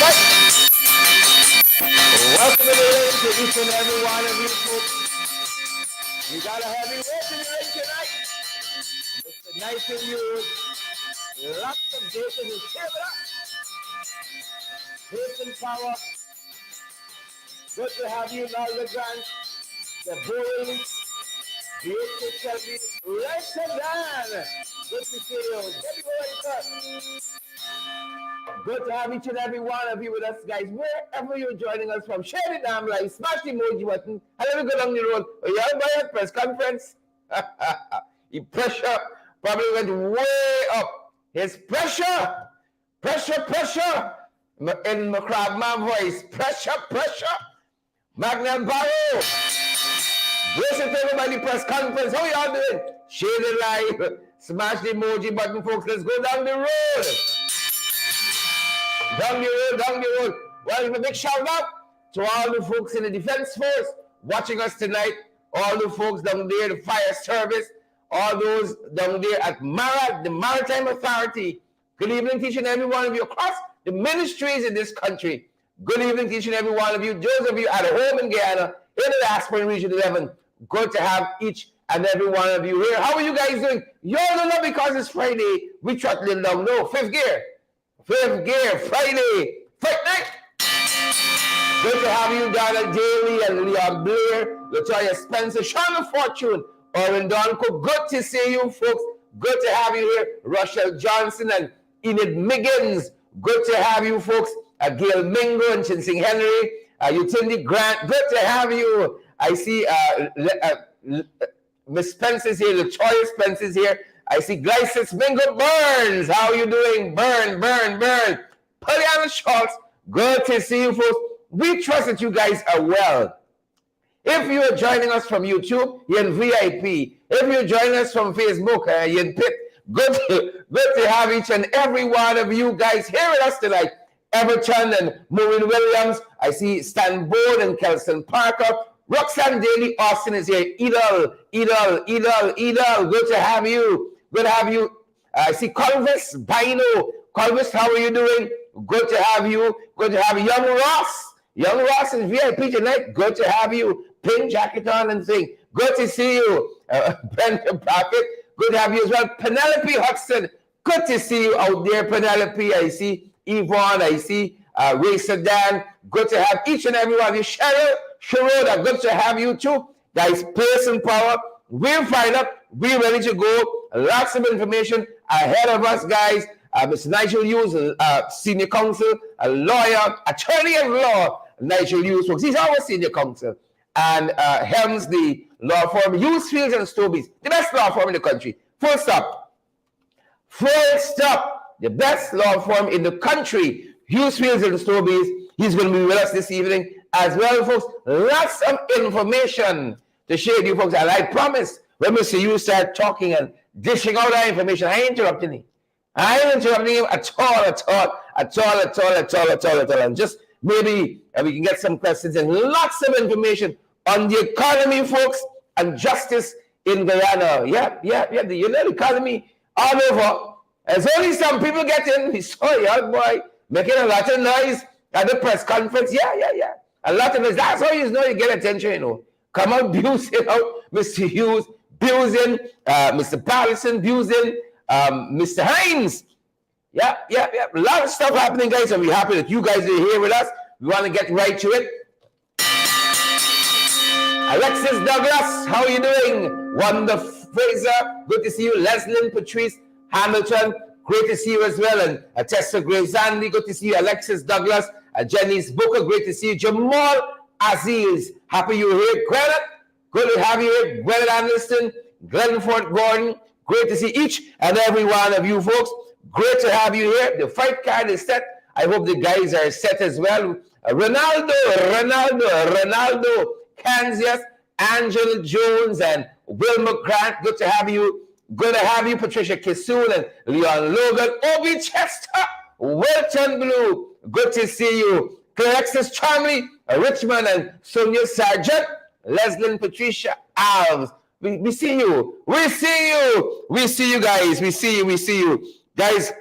But welcome again to each and every one of you folks. We got a heavy weight in the ring tonight. Mr. Nigel Hughes. Lots of data to share with us. Pace and power. Good to have you, Nigel Grant. The boys. Beautiful Shelby. Right and down. Good to see you. Everybody, good to have each and every one of you with us, guys. Wherever you're joining us from, share the damn live, smash the emoji button, and let me go down the road. Oh, yeah, by a press conference. The pressure probably went way up. His pressure. In McCrabman voice. Pressure. Magnum Barrow. Listen to everybody press conference. How y'all doing? Share the live. Smash the emoji button, folks. Let's go down the road. Down the road. Well, a big shout out to all the folks in the Defense Force watching us tonight. All the folks down there, the fire service. All those down there at MARA, the Maritime Authority. Good evening to each and every one of you across the ministries in this country. Good evening to each and every one of you. Those of you at home in Guyana, in the Diaspora Region 11. Good to have each and every one of you here. How are you guys doing? You all don't know because it's Friday. We throttling down. No, fifth gear, Friday, fight night. Good to have you, Donna Daly and Leon Blair, Latoya Spencer, Shauna Fortune, Owen Donko. Good to see you, folks. Good to have you here. Rochelle Johnson and Enid Miggins. Good to have you, folks. Gail Mingo and Chinsing Henry. Utility Grant. Good to have you. I see Miss Spencer's here. Latoya Spencer's here. I see Glycis Mingo Burns. How are you doing? Burn. Pollyanna Schultz. Good to see you, folks. We trust that you guys are well. If you are joining us from YouTube, you're in VIP. If you're joining us from Facebook, you're in PIT. Good to have each and every one of you guys here with us tonight. Everton and Maureen Williams. I see Stan Bode and Kelson Parker. Roxanne Daly Austin is here. Edel. Good to have you. I see Colvis Bino. Colvis, how are you doing? Good to have you. Young Ross. Young Ross is VIP tonight. Good to have you. Pin jacket on and thing. Good to see you. Brenda Pocket. Good to have you as well. Penelope Hudson. Good to see you out there, Penelope. I see Yvonne. I see Ray Sedan. Good to have each and every one of you. Cheryl, Sharoda. Good to have you too. Guys, pace and power. We're fired up. We're ready to go. Lots of information ahead of us, guys. Mr. Nigel Hughes, senior counsel, a lawyer, attorney at law, Nigel Hughes, folks. He's our senior counsel and helms the law firm Hughes, Fields, and Stobies, the best law firm in the country. Full stop. The best law firm in the country, Hughes, Fields, and Stobies. He's going to be with us this evening as well, folks. Lots of information to share with you, folks. And I promise, when Mr. Hughes start talking and dishing out that information, I ain't interrupting him. I ain't interrupting him at all. And just maybe we can get some questions and lots of information on the economy, folks, and justice in Guyana. Yeah, the economy all over. There's only some people getting, we saw young boy making a lot of noise at the press conference. Yeah. A lot of noise. That's how you know you get attention, you know. Come out, abusing out Mr. Hughes, abusing Mr. Patterson, abusing Mr. Hines. Yeah. A lot of stuff happening, guys, and we're happy that you guys are here with us. We want to get right to it. Alexis Douglas, how are you doing? Wanda Fraser, good to see you. Leslyn Patrice Hamilton, great to see you as well. And Tessa Graves Andy, good to see you. Alexis Douglas, Janice Booker, great to see you. Jamal Aziz, happy you're here. Granite, good to have you here. Granite Anderson, Glenford Gordon, great to see each and every one of you folks. Great to have you here. The fight card is set. I hope the guys are set as well. Ronaldo, Kansas, Angela Jones, and Wilma Grant. Good to have you. Good to have you, Patricia Kisoon and Leon Logan. Obi Chester, Wilton Blue. Good to see you. Alexis Charmley, Richmond, and Sonia Sargent. Leslyn Patricia Alves. We see you. We see you, guys. We see you. Guys,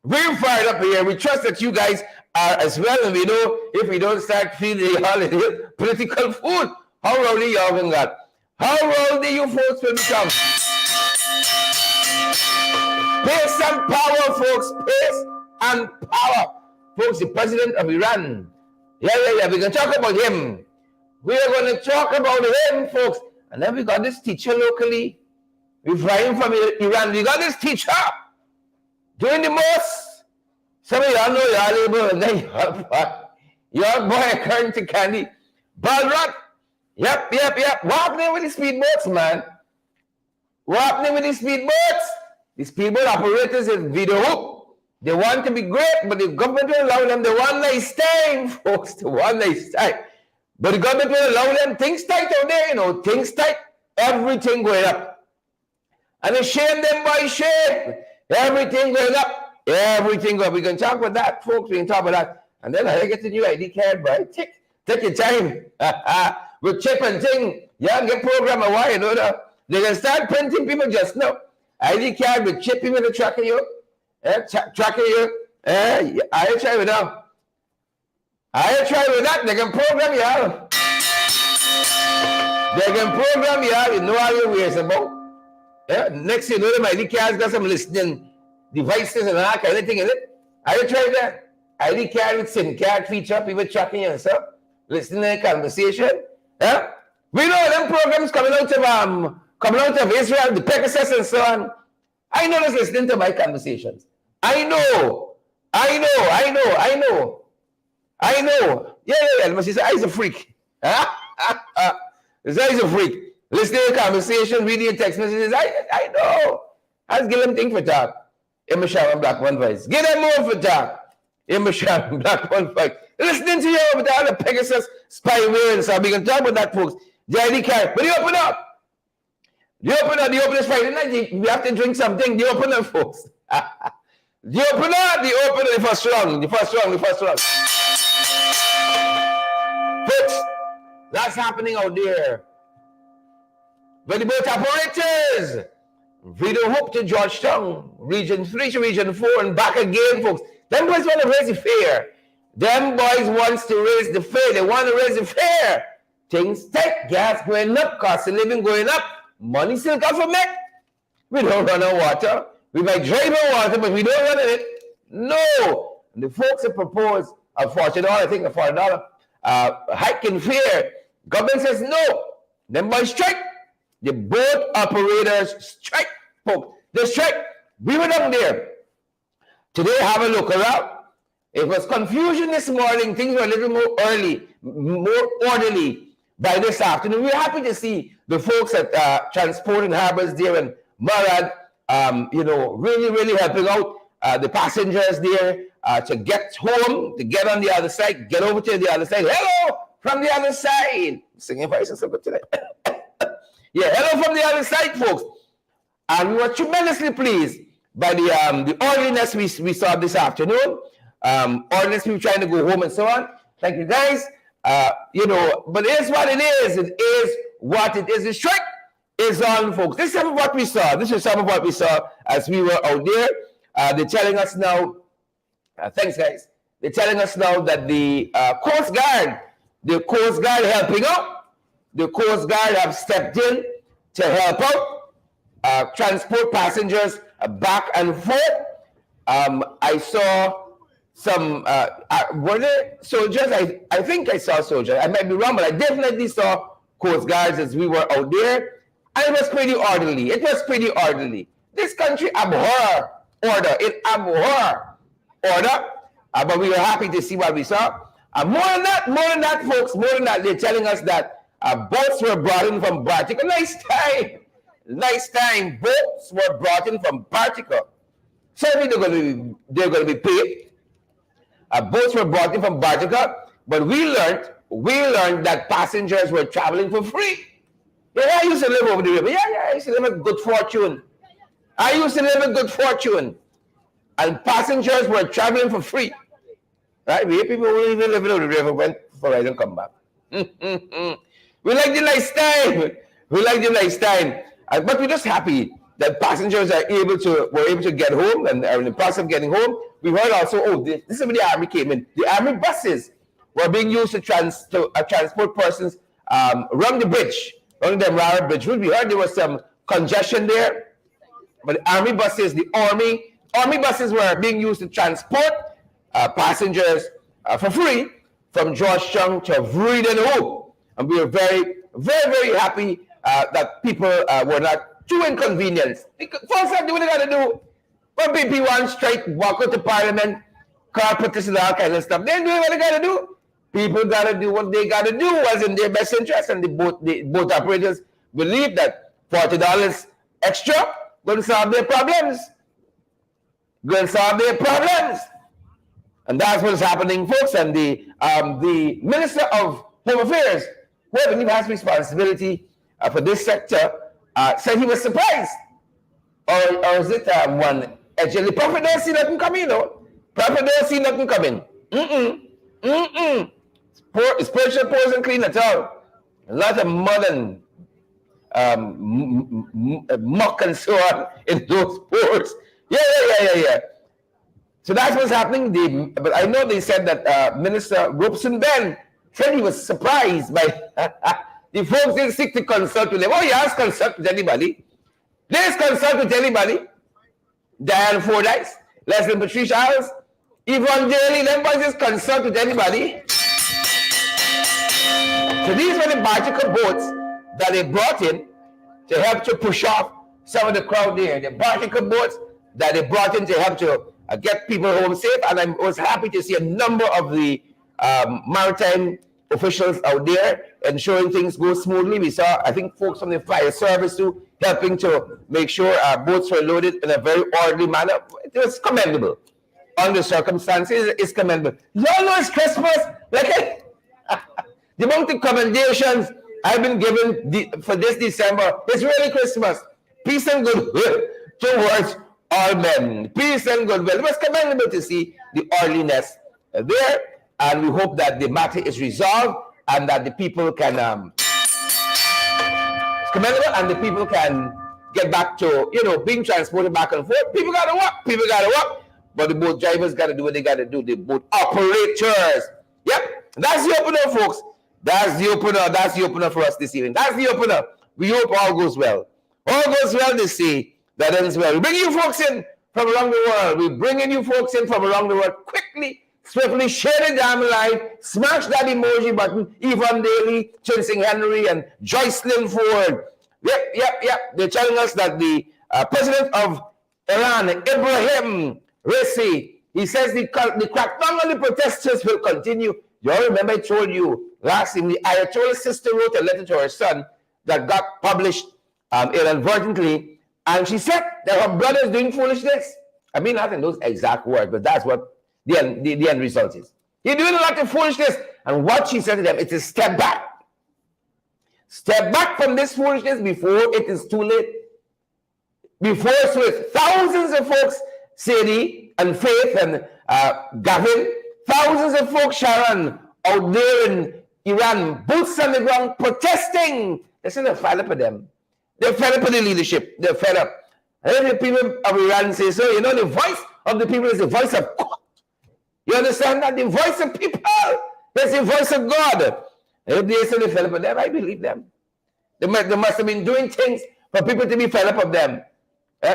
we're fired up here. We trust that you guys are as well. And we know if we don't start feeding the holiday political food, how rowdy y'all can get. How rowdy you folks will become. Pace and power, folks. Pace and power. Folks, the president of Iran. Yeah. We can talk about him. We are going to talk about him, folks. And then we got this teacher locally. We're flying from Iran. We got this teacher doing the most. Some of y'all know y'all able, and then y'all boy current candy. Balrat. Yep. What happening with the speedboats, man? What happening with the speedboats? The speedboat operators in Video Hoop. They want to be great, but the government will allow them the one nice time, folks. The one nice time. But the government will allow them things tight out there, things tight. Everything going up. And they shame them by shame. Everything going up. Everything going up. We can talk about that, folks. We can talk about that. And then I get the new ID card, boy. Take your time. With chip and thing. Yeah, get program a while, They can start printing people just now. ID card with chip in the tracking you. Tracking you. I try with that. They can program you out. They can program you out. You know how you wears about. Yeah. Next you know, my ID card's got some listening devices and all kind of thing in it. I try that. ID card with SIM card feature, people tracking you and stuff. Listening to the conversation. Yeah. We know them programs coming out of Israel, the Pegasus and so on. I know that's listening to my conversations. I know. Yeah. But she said, I's a freak. This guy's a freak. Listening to conversation, reading text messages. I know. I'll give them thing for talk. In Sharon Black One Voice. Give them more for talk. In Sharon Black One Voice. Listening to you with all the Pegasus spyware and stuff. We can talk about that, folks. The ID card. But you open up. The open Friday night. We have to drink something. The open up, folks. The open the first round. Folks, that's happening out there. But the boat operators, Video Hope to Georgetown, Region 3 to Region 4, and back again, folks. Them boys want to raise the fare. Them boys wants to raise the fare. They want to raise the fare. Things tight, gas going up, cost of living going up, money still come from it. We don't run out of water. We might drive on water, but we don't run in it. No. And the folks have proposed a $40, I think a $40 hike in fare. Government says no. Them boys strike. The boat operators strike. Folks, they strike. We were down there. Today, have a look around. It was confusion this morning. Things were a little more early, more orderly by this afternoon. We're happy to see the folks at Transport and Harbors there in Murad, really helping out the passengers there to get home, to get on the other side, get over to the other side. Hello from the other side. Singing voices so good today. Yeah, hello from the other side, folks. And we were tremendously pleased by the orderliness we saw this afternoon. Orderliness, people trying to go home and so on. Thank you, guys. But it is what it is. It is what it is. The strike is on, folks. This is some of what we saw. This is some of what we saw as we were out there. They're telling us now, thanks, guys. They're telling us now that the Coast Guard helping out. The Coast Guard have stepped in to help out, transport passengers back and forth. I saw some, were there soldiers? I think I saw soldiers. I might be wrong, but I definitely saw Coast Guards as we were out there. And it was pretty orderly. This country abhor order. It abhor order. But we were happy to see what we saw. More than that, folks, they're telling us that boats were brought in from Bartica. Nice time. Boats were brought in from Bartica. Certainly they're going to be paid. Boats were brought in from Bartica, but we learned that passengers were traveling for free. Yeah, I used to live over the river. Yeah, I used to live with good fortune. And passengers were traveling for free. Right? We people who even live over the river went for ride and come back. We like the nice time. But we're just happy that passengers were able to get home and are in the process of getting home. we heard also, this is when the army came in. The army buses were being used to transport persons around the bridge, around the Rara Bridge. We heard there was some congestion there, but the army buses, the army buses were being used to transport passengers for free from Georgetown to Vredenhoek. And we were very, very, very happy that people were not too inconvenienced. Folks are doing what they got to do. When people want strike, walk out to Parliament, car petition, all kind of stuff, they're doing what they got to do. People got to do what they got to do was in their best interest, and the boat operators believe that $40 extra going to solve their problems. Going to solve their problems. And that's what's happening, folks. And the Minister of Home Affairs, who I believe has responsibility for this sector, said he was surprised. Or is it one? Actually, the prophet don't see nothing coming, Prophet don't see nothing coming. Spiritual pores and clean at all. A lot of mud and muck and so on in those pores. Yeah. So that's what's happening. But I know they said that Minister Robeson Ben said he was surprised by the folks didn't seek to consult with them. Oh, he has consult with anybody. There's consult with anybody. Diane Fordyce, Leslie Patricia House, Yvonne Daly, them boys just consult with anybody. So these were the bicycle boats that they brought in to help to push off some of the crowd there. The bicycle boats that they brought in to help to get people home safe. And I was happy to see a number of the maritime officials out there ensuring things go smoothly. We saw, I think, folks from the fire service too, helping to make sure boats were loaded in a very orderly manner. It was commendable. Under the circumstances, it's commendable. Y'all know it's Christmas. Like, the amount of commendations I've been given for this December, it's really Christmas. Peace and goodwill towards all men. Peace and goodwill. It was commendable to see the orderliness there, and we hope that the matter is resolved and that the people can it's commendable and the people can get back to being transported back and forth. People gotta work. But the boat drivers gotta do what they gotta do. The boat operators. Yep, that's the opener, folks. That's the opener for us this evening. That's the opener. We hope all goes well. All goes well this sea. That ends well. We bring you folks in from around the world. We're bringing you folks in from around the world. Quickly, swiftly, share the damn live. Smash that emoji button. Yvonne Daly, Chinsing Henry, and Joycelyn Ford. Yep. They're telling us that the president of Iran, Ibrahim Raisi, he says the crackdown on the protesters will continue. You all remember I told you last evening, the Ayatollah's sister wrote a letter to her son that got published inadvertently, and she said that her brother is doing foolishness. I mean, not in those exact words, but that's what the end result is. He's doing a lot of foolishness, and what she said to them, it's a step back. Step back from this foolishness before it is too late. Before it's with thousands of folks, Sadie and Faith and Gavin, thousands of folks, Sharon, out there in Iran, boots on the ground, protesting. Listen, they're fed up with them. They're fed up with the leadership. They're fed up. And then the people of Iran say, so, the voice of the people is the voice of God. You understand that? The voice of people is the voice of God. And if they say they're fed up with them, I believe them. They must have been doing things for people to be fed up of them.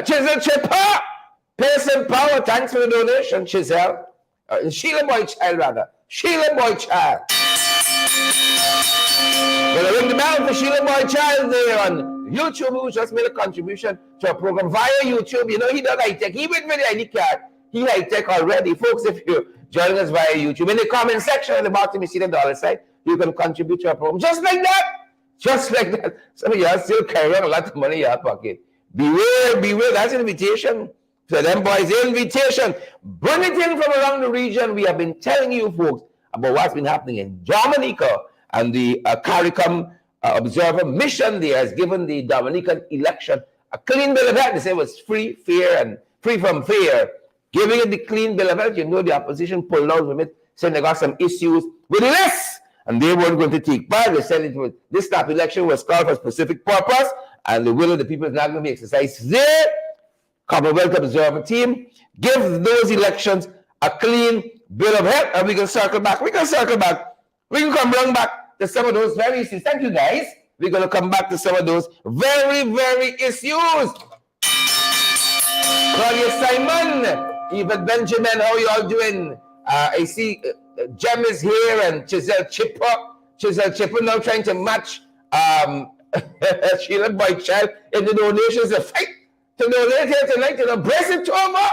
Chisel Chipper, Pearson Power, thanks for the donation, Chisel. Sheila Boy Child, rather. Sheila Boy Child. Well, I ring the bell for Sheila Boy Child there on YouTube, who just made a contribution to a program via YouTube. He does high-tech. He with me the ID card. He high-tech already. Folks, if you're joining us via YouTube, in the comment section at the bottom, you see the dollar sign. You can contribute to our program. Just like that. Just like that. Some of you are still carrying a lot of money in your pocket. Beware. That's an invitation. So them boys, invitation. Bring it in from around the region. We have been telling you folks about what's been happening in Dominica, and the CARICOM Observer Mission there has given the Dominican election a clean bill of health. They say it was free, fair, and free from fear. Giving it the clean bill of health, the opposition pulled out from it, saying they got some issues with this, and they weren't going to take part. They said this type of election was called for a specific purpose, and the will of the people is not going to be exercised there. Commonwealth Observer team, give those elections a clean bill of health, and we can circle back. We can circle back. We can come run back to some of those very issues. Thank you, guys. We're going to come back to some of those very, very issues. Claudia Simon, Eva Benjamin, how you all doing? I see Jem is here and Giselle Chipper. Giselle Chipper now trying to match Sheila Boychild in the donations. A fight to donate here tonight. Brace it to over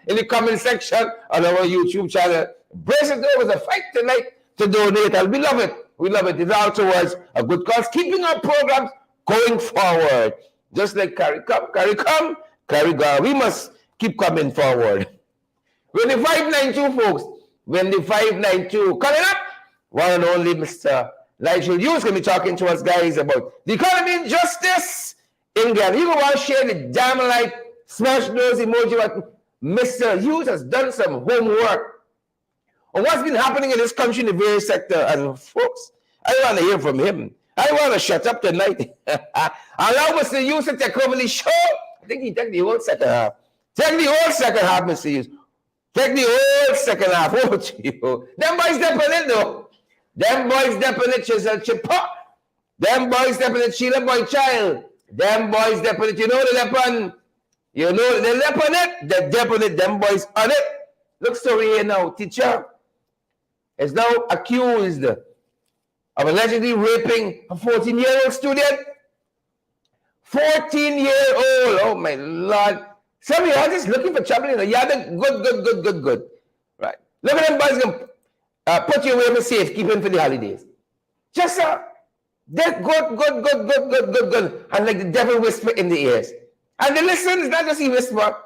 in the comment section on our YouTube channel. Brace it over. It's a fight tonight to donate. And we love it. We love it. It's all towards a good cause. Keeping our programs going forward. Just like carry come, carry go. We must keep coming forward. When the 592, folks, when the 592 coming up, one and only Mr. Nigel Hughes going to be talking to us, guys, about the economy and justice in Guyana. You want to share the damn light, smash those emoji button. Mr. Hughes has done some homework on what's been happening in this country in the various sector. And folks, I want to hear from him. I want to shut up tonight. Allow Mr. Hughes to take over the show. I think he take the whole second half. Take the whole second half, Mr. Hughes. Take the whole second half. Over to you. Them boys stepping in, though. Them boys stepping in, Chisel Chipper. Them boys stepping in, Sheila Boychild. Them boys stepping in, you know the weapon. You know the weapon it. The definite, them boys on it. Look story here now. Teacher is now accused of allegedly raping a 14-year-old student. 14-year-old. Oh, my Lord. Some of you are just looking for trouble in the yard. Good. Right. Look at them boys going to put you away for safekeeping for the holidays. Just they're good. And like the devil whisper in the ears. And they listen. It's not just he whisper.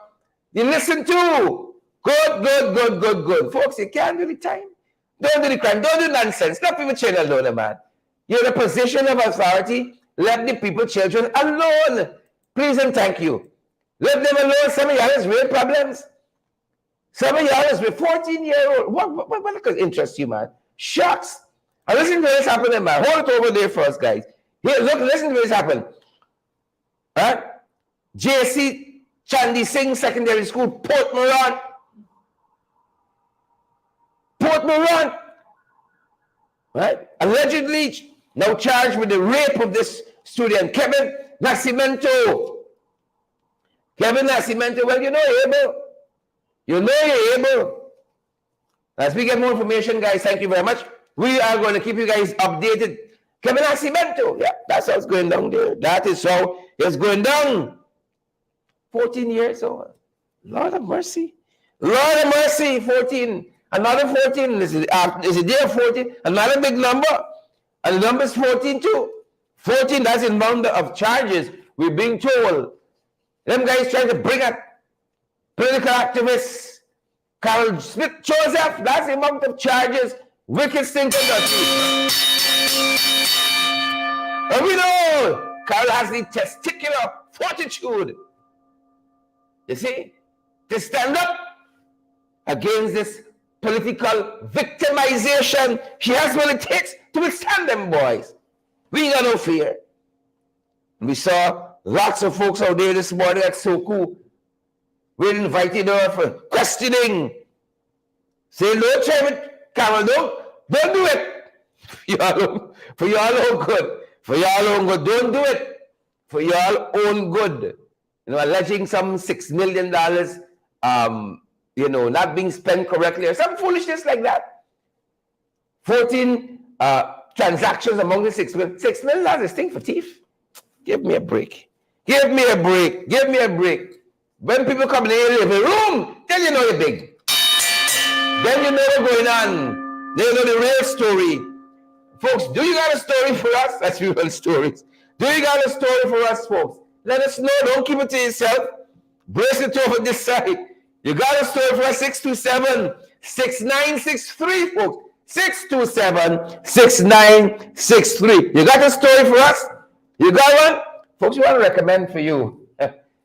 You listen too. Good. Folks, you can't do the time. Don't do the crime. Don't do nonsense. Let people children alone, man. You're in a position of authority. Let the people, children alone. Please and thank you. Let them alone. Some of y'all has real problems. Some of y'all is with 14-year-old. What could interest you, man? Shucks. And listen to this happening, man. Hold it over there for us, guys. Here, look, listen to this happen. Right? JC Chandy Singh Secondary School, Port Moran. Right? Allegedly now charged with the rape of this student, Kevin Nascimento. Well, you know you're able. As we get more information, guys, thank you very much. We are going to keep you guys updated. Kevin Nascimento, yeah, that's how it's going down there. That is how it's going down. 14 years old. Lord of mercy. 14. Another 14. Is it there 14? Another big number. And the number is 14 too. 14, that's the amount of charges we're being told. Them guys trying to bring up political activists. Carol Smith Joseph, that's the amount of charges. Wicked stinkers. And we know Carol has the testicular fortitude. You see? To stand up against this political victimization. She has what it takes to withstand them boys. We ain't got no fear. We saw lots of folks out there this morning at Soku. We invited her for questioning. Say, no, Chairman, Carol, don't do it. For y'all own good. For y'all own good. Don't do it. For y'all own good. You know, alleging some $6 million, not being spent correctly or some foolishness like that. 14 transactions among the 6 million. $6 million is thing for thief. Give me a break. When people come in the living room, then you know you're big. Then you know what's going on. Then you know the real story. Folks, do you got a story for us? That's real stories. Do you got a story for us, folks? Let us know. Don't keep it to yourself. Brace it over this side. You got a story for us? 627-6963, folks. 627-6963. You got a story for us? You got one? Folks, we want to recommend for you.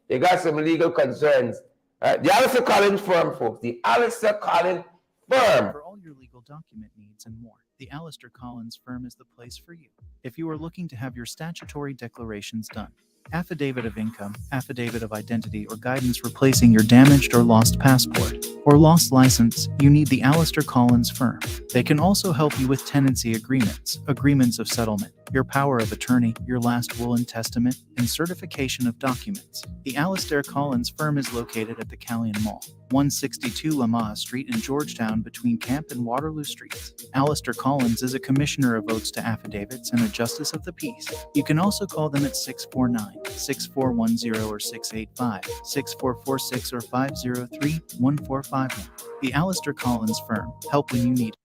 You got some legal concerns. The Alistair Collins firm, folks. The Alistair Collins firm. For all your legal document needs and more, the Alistair Collins firm is the place for you. If you are looking to have your statutory declarations done, affidavit of income, affidavit of identity, or guidance replacing your damaged or lost passport or lost license, you need the Alistair Collins firm. They can also help you with tenancy agreements, agreements of settlement, your power of attorney, your last will and testament, and certification of documents. The Alistair Collins firm is located at the Callion Mall, 162 Lamaha Street in Georgetown between Camp and Waterloo Streets. Alistair Collins is a commissioner of oaths to affidavits and a justice of the peace. You can also call them at 649-6410 or 685-6446 or 503-1451. The Alistair Collins firm. Help when you need it.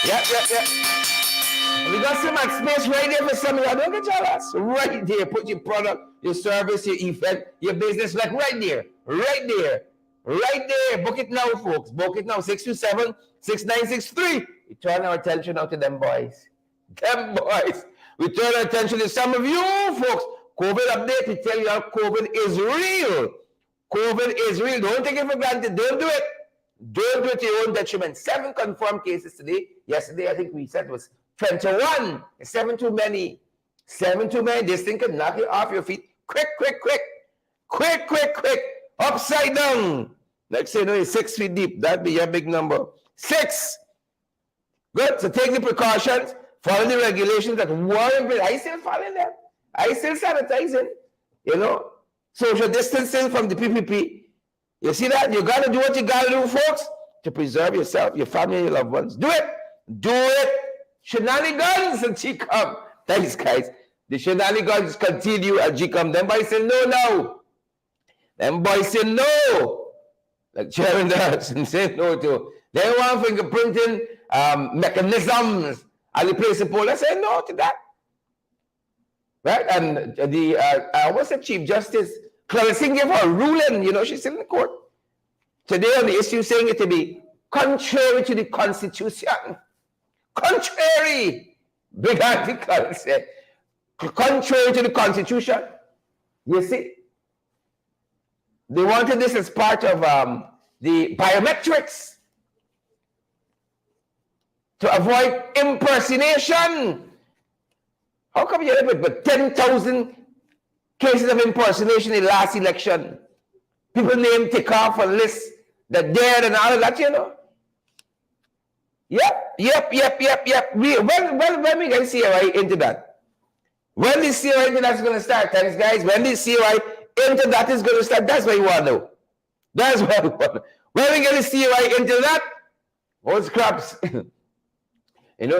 Yep. We got some space right there for some of y'all. Don't get jealous. Right there. Put your product, your service, your event, your business, like right there. Right there. Book it now, folks. Book it now. 627-6963. We turn our attention now to them boys. We turn our attention to some of you folks. COVID update. We tell you how COVID is real. COVID is real. Don't take it for granted. Don't do it. Don't do it to your own detriment. 7 confirmed cases today. Yesterday, I think we said it was 21. 7 too many. 7 too many. This thing can knock you off your feet. Quick. Upside down. Next thing you know, you're 6 feet deep. That'd be your big number. 6. Good. So take the precautions. Follow the regulations that weren't. I still following them. I still sanitizing. Social distancing from the PPP. You see that? You got to do what you got to do, folks, to preserve yourself, your family, and your loved ones. Do it. Shenanigans and GCOM. Thanks, guys. The shenanigans continue at GCOM. Them boys say no. Them boys say no. Like Chairman Dawson say no to. They want fingerprinting mechanisms at the place of poll. I say no to that. Right? And what's the Chief Justice? Clarence Singh gave her a ruling, she's still in the court today on the issue saying it to be contrary to the Constitution. Contrary. Big article said, contrary to the Constitution. You see? They wanted this as part of the biometrics to avoid impersonation. How come you have it 10,000 cases of impersonation in the last election? People name take off a list that dead and all of that, Yep. When we going to see right into that? When the CRI into that's going to start, thanks guys. When the CRI into that is going to start, that's what you want to know. That's what we want. When we going to see right into that, what's scraps?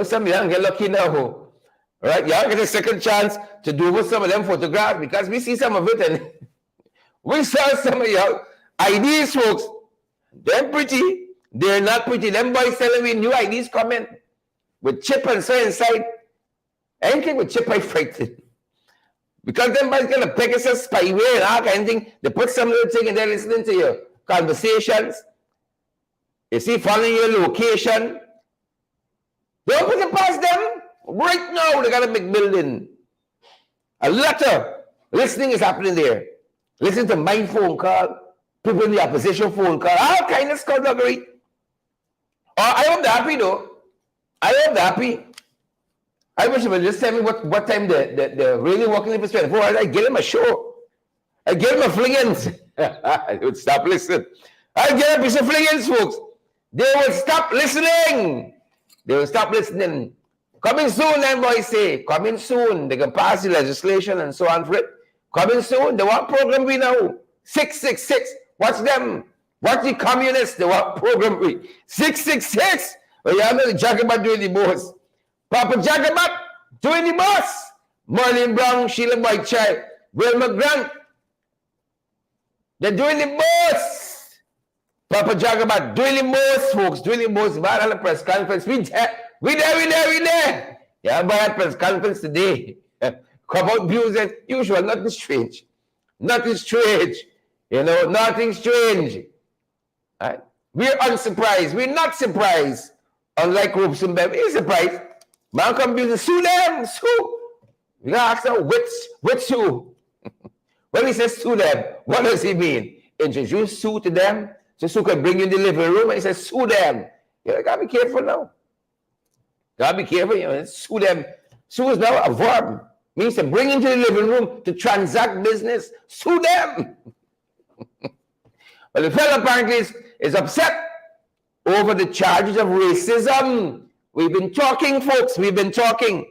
Some young get lucky now. Right? Y'all get a second chance to do with some of them photographs because we see some of it and we saw some of y'all IDs, folks. They're pretty. They're not pretty. Them boys telling me new IDs coming with chip and so inside. Anything with chip I frightened. Because them boys gonna Pegasus spyware and all kind of thing. They put some little thing and they're listening to your conversations. You see, following your location. Don't put it past them. Right now, they got a big building. A lot of listening is happening there. Listen to my phone call, people in the opposition phone call, all kind of skullduggery. I hope they're happy though. I wish they would just tell me what time they're really working in for 24 hours. I give them a show. I give them a flingings. They would stop listening. I give them a piece of flingings, folks. They will stop listening. Coming soon, them boys say. Coming soon. They can pass the legislation and so on for it. Coming soon. They want program we now. 666. Watch them. Watch the communists. They want program we. 666. Well, you know the Jacobite doing the most. Papa Jacobite doing the most. Marlene Brown, Sheila Boyd Child, Wilma Grant. They're doing the most. Papa Jacobite doing the most, folks. Doing the most. Man, on the press conference. We there. Yeah, but at press conference today. Come out views as usual. Nothing strange. Nothing strange. Right? We're unsurprised. We're not surprised. Unlike Robeson Bev, we're surprised. Man come business, sue them, sue. We gotta ask them, which sue? When he says sue them, what does he mean? Introduce sue to them, so Sue can bring you in the living room and he says, sue them. You gotta be careful now. Gotta be careful, sue them. Sue is now a verb. Means to bring into the living room to transact business. Sue them. Well, the fellow apparently is upset over the charges of racism. We've been talking, folks. We've been talking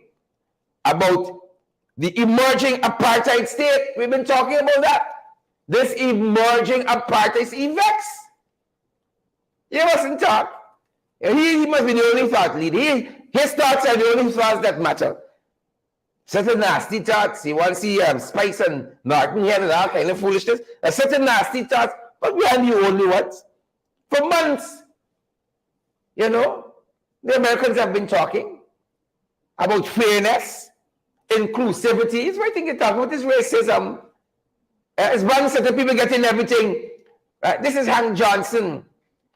about the emerging apartheid state. We've been talking about that. This emerging apartheid effects. He mustn't talk. He must be the only thought leader. His thoughts are the only thoughts that matter. Such a nasty thoughts. You want to see Spice and Norton here and all kind of foolishness. Such a nasty thoughts, but we are the only ones. For months, you know, the Americans have been talking about fairness, inclusivity. It's what I think they're talking about, this racism. It's one set of people getting everything. This is Hank Johnson,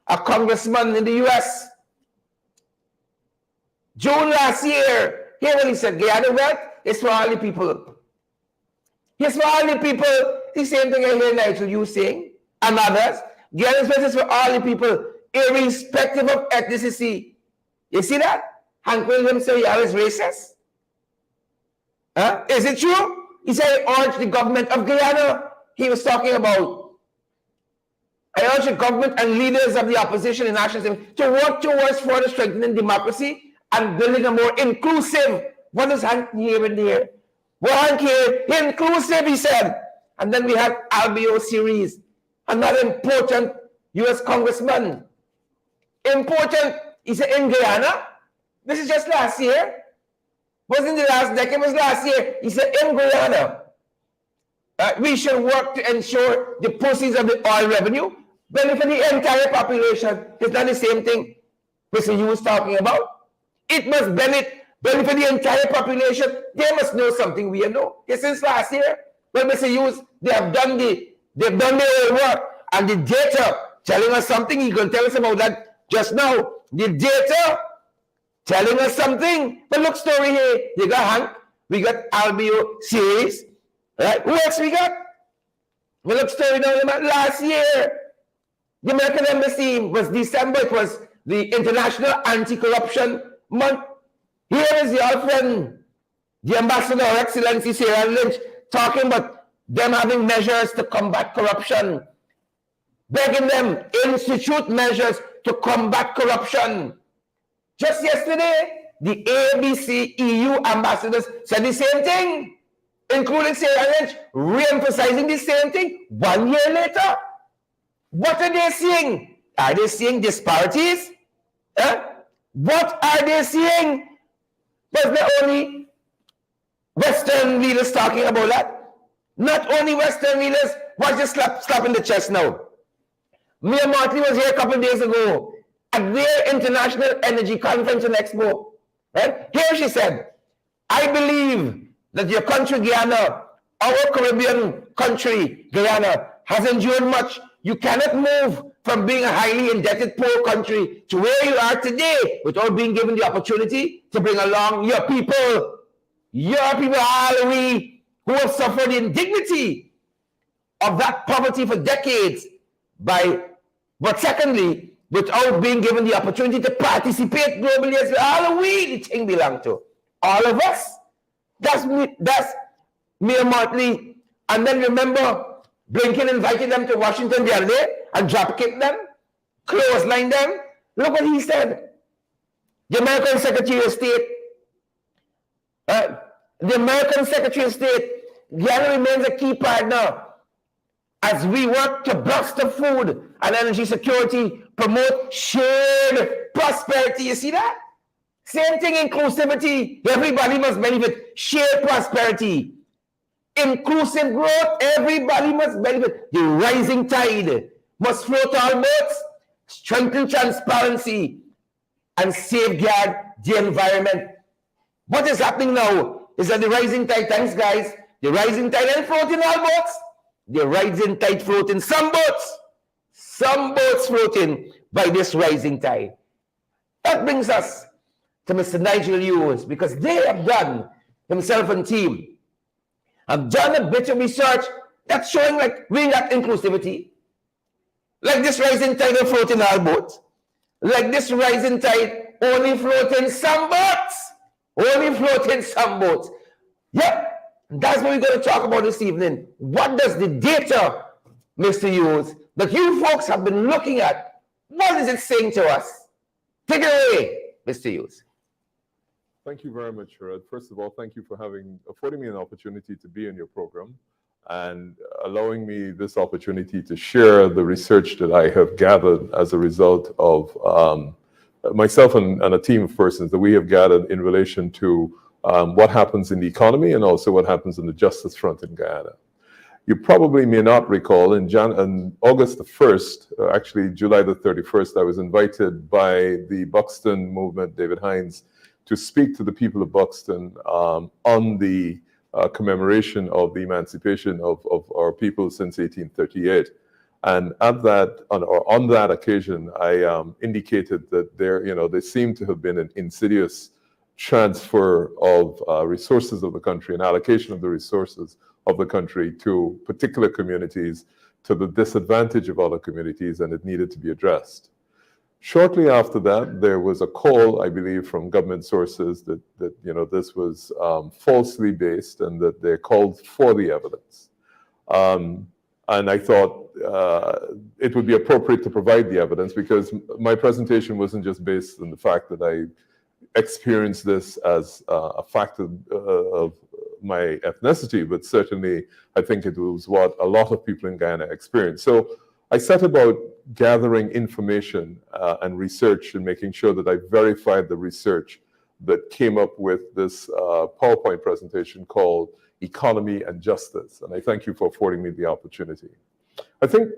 a congressman in the U.S. June last year, hear what he said, Guyana wealth is for all the people. It's for all the people. The same thing I hear Nigel Hughes saying, and others. Guyana's wealth is for all the people, irrespective of ethnicity. You see that? Hank Williams said, yeah, is racist. Is it true? He said, I urge the government of Guyana. He was talking about, I urge the government and leaders of the opposition in national assembly to work towards further strengthening democracy and building a more inclusive. What does Hank hear in there? Well, Hank here, inclusive, he said. And then we have Albio series, another important U.S. congressman. Important, he said, in Guyana. This is just last year. Wasn't the last decade, it was last year. He said, in Guyana, we should work to ensure the proceeds of the oil revenue benefit the entire population. It's not the same thing Mr. Hughes was talking about. It must benefit the entire population. They must know something we know. Since last year, when Mr. Hughes, they've done their work, and the data telling us something. He's going to tell us about that just now. The data telling us something. But look, story here. You got Hank, we got Albio series. Right? Who else we got? We look story now about last year. The American Embassy was December. It was the International Anti-Corruption Month. Here is the old friend, the Ambassador, Her Excellency Sarah Lynch, talking about them having measures to combat corruption. Begging them, institute measures to combat corruption. Just yesterday, the ABC EU ambassadors said the same thing, including Sarah Lynch, re-emphasizing the same thing 1 year later. What are they seeing? Are they seeing disparities? What are they seeing? Was there only Western leaders talking about that? Not only Western leaders. Watch this slap in the chest now. Mia Martley was here a couple of days ago at their International Energy Conference and Expo. Right? Here she said, I believe that your country, Guyana, our Caribbean country, Guyana, has endured much. You cannot move from being a highly indebted poor country to where you are today without being given the opportunity to bring along your people, all we who have suffered the indignity of that poverty for decades but secondly, without being given the opportunity to participate globally as all we the thing belong to. All of us. That's Mia Martley. And then remember, Blinken invited them to Washington the other day and dropkicked them, clothesline them. Look what he said. The American Secretary of State, Guyana remains a key partner as we work to bolster food and energy security, promote shared prosperity. You see that? Same thing, inclusivity. Everybody must benefit. Shared prosperity. Inclusive growth, everybody must benefit. The rising tide must float all boats, strengthen transparency, and safeguard the environment. What is happening now is that the rising tide, thanks guys, the rising tide ain't floating all boats. The rising tide floating some boats floating by this rising tide. That brings us to Mr. Nigel Hughes, because they have done, himself and team, have done a bit of research that's showing like we got inclusivity. Like this rising tide will float in all boats. Like this rising tide only float in some boats. only floating some boats. Yep, that's what we're going to talk about this evening. What does the data, Mr. Hughes, that you folks have been looking at, what is it saying to us? Take it away, Mr. Hughes. Thank you very much, Sharad. First of all, thank you for affording me an opportunity to be in your program and allowing me this opportunity to share the research that I have gathered as a result of myself and a team of persons that we have gathered in relation to what happens in the economy and also what happens in the justice front in Guyana. You probably may not recall, on August the 1st, actually July the 31st, I was invited by the Buxton movement, David Hines, to speak to the people of Buxton on the commemoration of the emancipation of our people since 1838. And on that occasion, I indicated that there seemed to have been an insidious transfer of resources of the country, an allocation of the resources of the country to particular communities to the disadvantage of other communities, and it needed to be addressed. Shortly after that, there was a call, I believe, from government sources that this was falsely based and that they called for the evidence. And I thought it would be appropriate to provide the evidence because my presentation wasn't just based on the fact that I experienced this as a fact of my ethnicity, but certainly I think it was what a lot of people in Guyana experienced. So I set about gathering information and research and making sure that I verified the research that came up with this PowerPoint presentation called Economy and Justice. And I thank you for affording me the opportunity. I think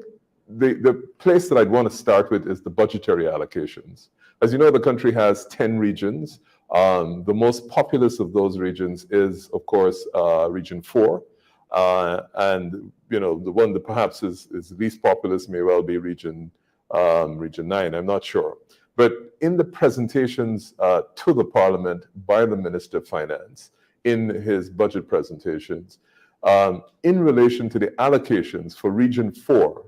the place that I'd want to start with is the budgetary allocations. As you know, the country has 10 regions. The most populous of those regions is, of course, Region 4. And the one that perhaps is least populous may well be Region 9. I'm not sure. But in the presentations to the Parliament by the Minister of Finance in his budget presentations, in relation to the allocations for Region 4,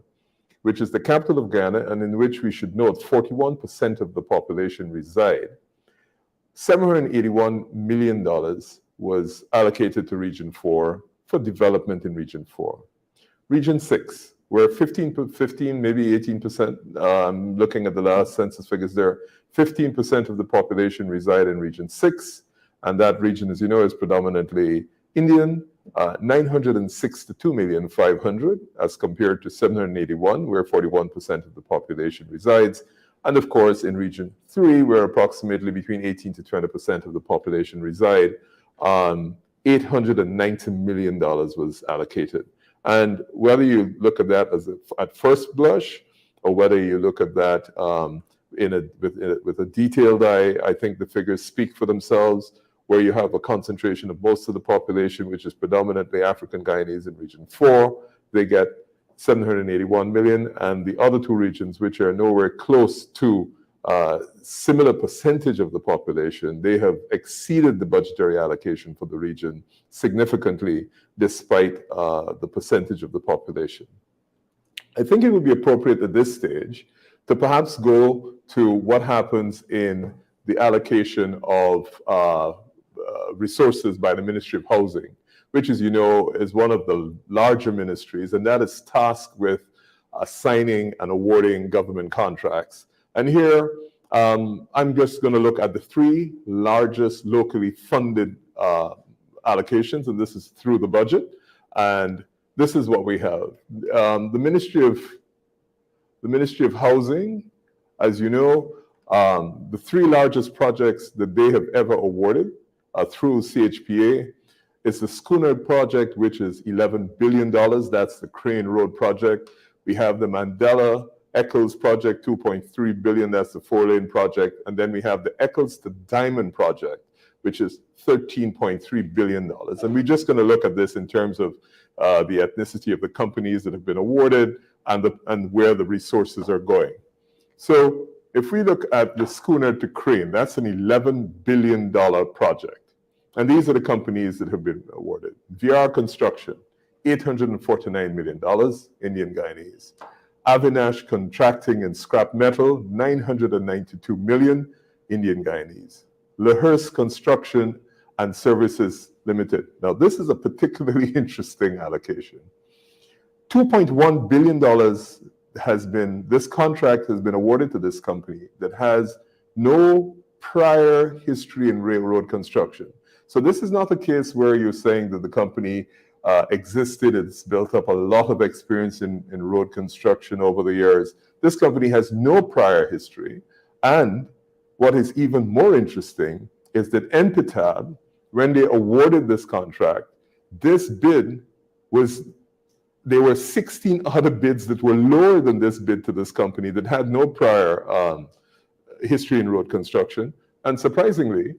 which is the capital of Guyana and in which we should note 41% of the population reside, $781 million was allocated to Region 4 for development in Region 4. Region 6, where 15, maybe 18%, looking at the last census figures there, 15% of the population reside in Region 6, and that region, as you know, is predominantly Indian, 962,500,000 as compared to 781, where 41% of the population resides. And of course, in Region 3, where approximately between 18 to 20% of the population reside, $890 million was allocated. And whether you look at that at first blush, or whether you look at that with a detailed eye, I think the figures speak for themselves, where you have a concentration of most of the population, which is predominantly African Guyanese in Region 4, they get 781 million, and the other two regions, which are nowhere close to similar percentage of the population, they have exceeded the budgetary allocation for the region significantly, despite the percentage of the population. I think it would be appropriate at this stage to perhaps go to what happens in the allocation of resources by the Ministry of Housing, which, as you know, is one of the larger ministries, and that is tasked with assigning and awarding government contracts. And here, I'm just going to look at the three largest locally funded allocations, and this is through the budget. And this is what we have. The Ministry of Housing, as you know, the three largest projects that they have ever awarded through CHPA is the Schooner project, which is $11 billion. That's the Crane Road project. We have the Mandela Eccles project, $2.3 billion. That's the 4-lane project. And then we have the Eccles to Diamond project, which is $13.3 billion. And we're just going to look at this in terms of the ethnicity of the companies that have been awarded and where the resources are going. So if we look at the Schooner to Crane, that's an $11 billion project. And these are the companies that have been awarded. VR Construction, $849 million, Indian Guyanese. Avinash Contracting and Scrap Metal, $992 million, Indian Guyanese. Lahurst Construction and Services Limited. Now, this is a particularly interesting allocation. $2.1 billion this contract has been awarded to this company that has no prior history in railroad construction. So this is not a case where you're saying that the company existed, it's built up a lot of experience in road construction over the years. This company has no prior history. And what is even more interesting is that NPTAB, when they awarded this contract, this bid there were 16 other bids that were lower than this bid to this company that had no prior history in road construction. And surprisingly,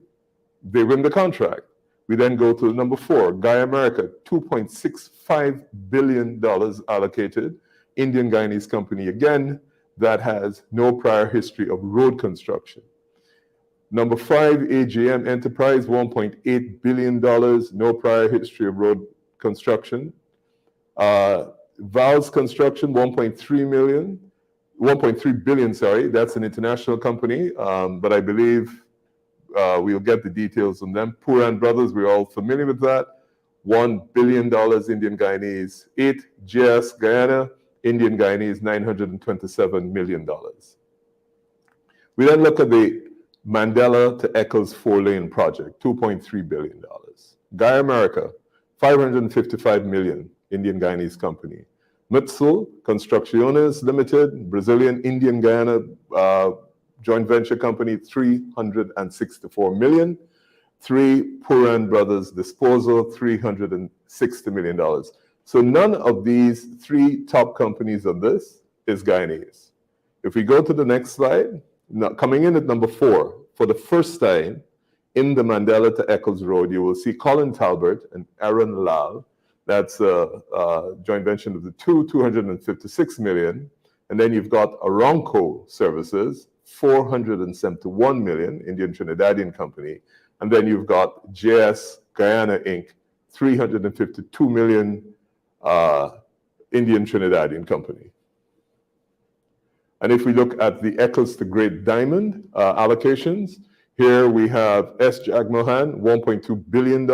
they win the contract. We then go to number 4, Guy America, $2.65 billion allocated. Indian Guyanese company again, that has no prior history of road construction. Number 5, AJM Enterprise, $1.8 billion, no prior history of road construction. Valves Construction, 1.3 billion, sorry, that's an international company, but I believe we'll get the details on them. Puran Brothers, we're all familiar with that. $1 billion Indian Guyanese. 8, JS Guyana, Indian Guyanese, $927 million. We then look at the Mandela to Eccles 4-lane project, $2.3 billion. Guy America, $555 million, Indian Guyanese company. Mutsul Construcciones Limited, Brazilian Indian Guyana joint venture company, $364 million. 3, Puran Brothers Disposal, $360 million. So none of these 3 top companies on this is Guyanese. If we go to the next slide, now coming in at number 4, for the first time in the Mandela to Eccles Road, you will see Colin Talbot and Aaron Lal. That's a joint venture of the $256 million. And then you've got Aramco Services, $471 million, Indian Trinidadian company. And then you've got JS Guyana Inc., $352 million, Indian Trinidadian company. And if we look at the Eccles to Great Diamond allocations, here we have S. Jagmohan, $1.2 billion,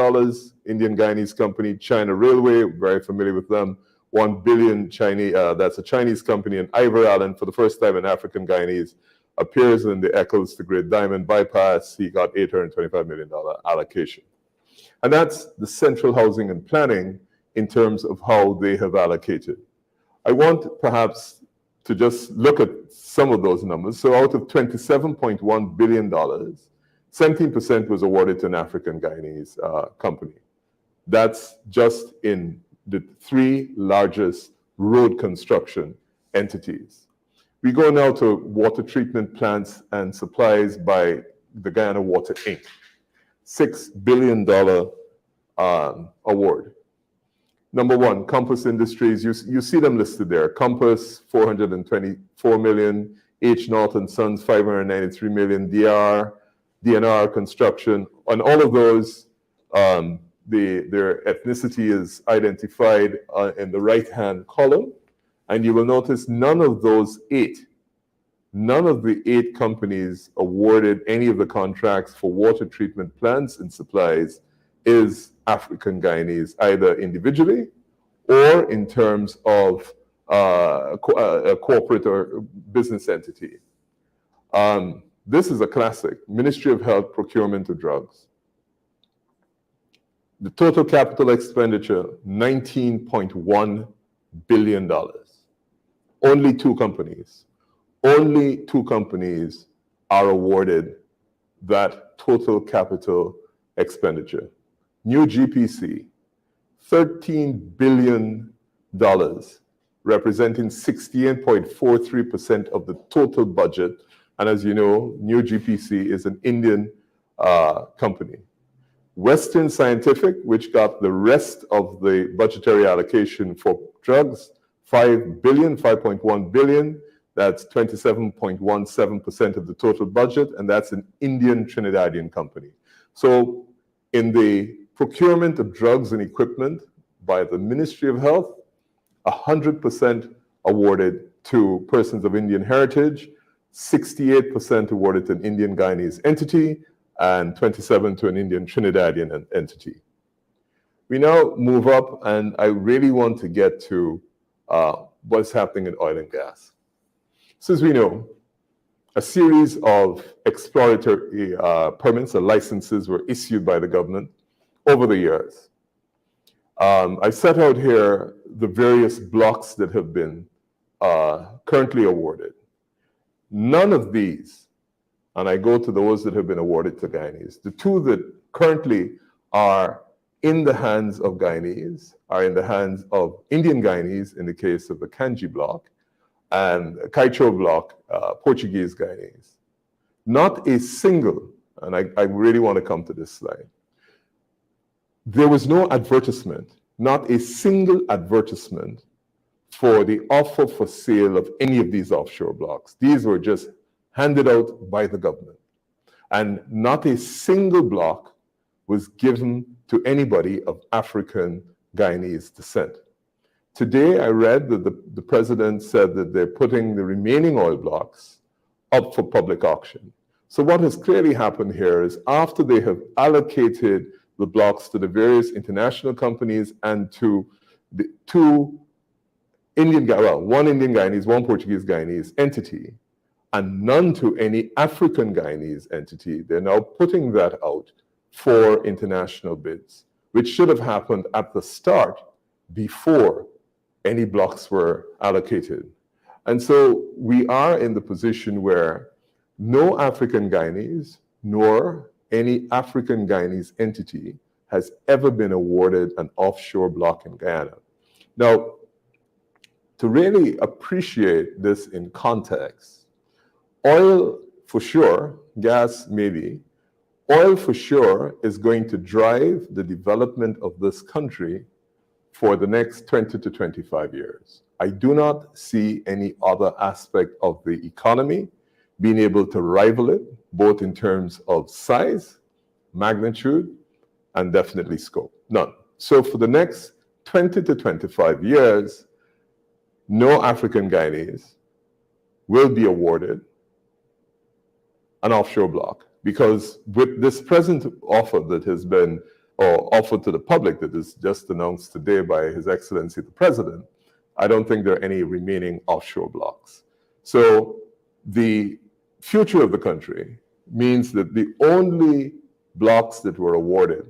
Indian Guyanese company. China Railway, very familiar with them, $1 billion Chinese, that's a Chinese company. And Ivor Allen, for the first time in African Guyanese, appears in the Eccles to Great Diamond bypass. He got $825 million allocation. And that's the Central Housing and Planning in terms of how they have allocated. I want perhaps to just look at some of those numbers. So out of $27.1 billion, 17% was awarded to an African Guyanese company. That's just in the 3 largest road construction entities. We go now to water treatment plants and supplies by the Guyana Water Inc. $6 billion award. Number 1, Compass Industries, you see them listed there. Compass, $424 million. H. Norton Sons, $593 million. DNR Construction. On all of those, their ethnicity is identified in the right-hand column. And you will notice none of the 8 companies awarded any of the contracts for water treatment plants and supplies is African Guyanese, either individually or in terms of a corporate or business entity. This is a classic. Ministry of Health, procurement of drugs. The total capital expenditure, $19.1 billion. Only 2 companies are awarded that total capital expenditure. New GPC, $13 billion, representing 68.43% of the total budget. And as you know, New GPC is an Indian company. Western Scientific, which got the rest of the budgetary allocation for drugs, $5.1 billion. That's 27.17% of the total budget, and that's an Indian Trinidadian company. So in the procurement of drugs and equipment by the Ministry of Health, 100% awarded to persons of Indian heritage, 68% awarded to an Indian Guyanese entity, and 27 to an Indian Trinidadian entity. We now move up, and I really want to get to what's happening in oil and gas. So as we know, a series of exploratory permits or licenses were issued by the government over the years. I set out here the various blocks that have been currently awarded. None of these, and I go to those that have been awarded to Guyanese, the two that currently are in the hands of Guyanese are in the hands of Indian Guyanese in the case of the Kanji block, and Kaicho block, Portuguese Guyanese. Not a single, and I really want to come to this slide, there was no advertisement, not a single advertisement for the offer for sale of any of these offshore blocks. These were just handed out by the government. And not a single block was given to anybody of African Guyanese descent. Today, I read that the president said that they're putting the remaining oil blocks up for public auction. So what has clearly happened here is after they have allocated the blocks to the various international companies and to the one Indian Guyanese, one Portuguese Guyanese entity, and none to any African Guyanese entity, they're now putting that out for international bids, which should have happened at the start before any blocks were allocated. And so we are in the position where no African Guyanese nor any African Guyanese entity has ever been awarded an offshore block in Guyana. Now, to really appreciate this in context, oil for sure, gas maybe, oil for sure is going to drive the development of this country for the next 20 to 25 years. I do not see any other aspect of the economy being able to rival it, both in terms of size, magnitude, and definitely scope. None. So for the next 20 to 25 years, no African Guyanese will be awarded an offshore block, because with this present offer that has been offered to the public that is just announced today by His Excellency the President, I don't think there are any remaining offshore blocks. So the future of the country means that the only blocks that were awarded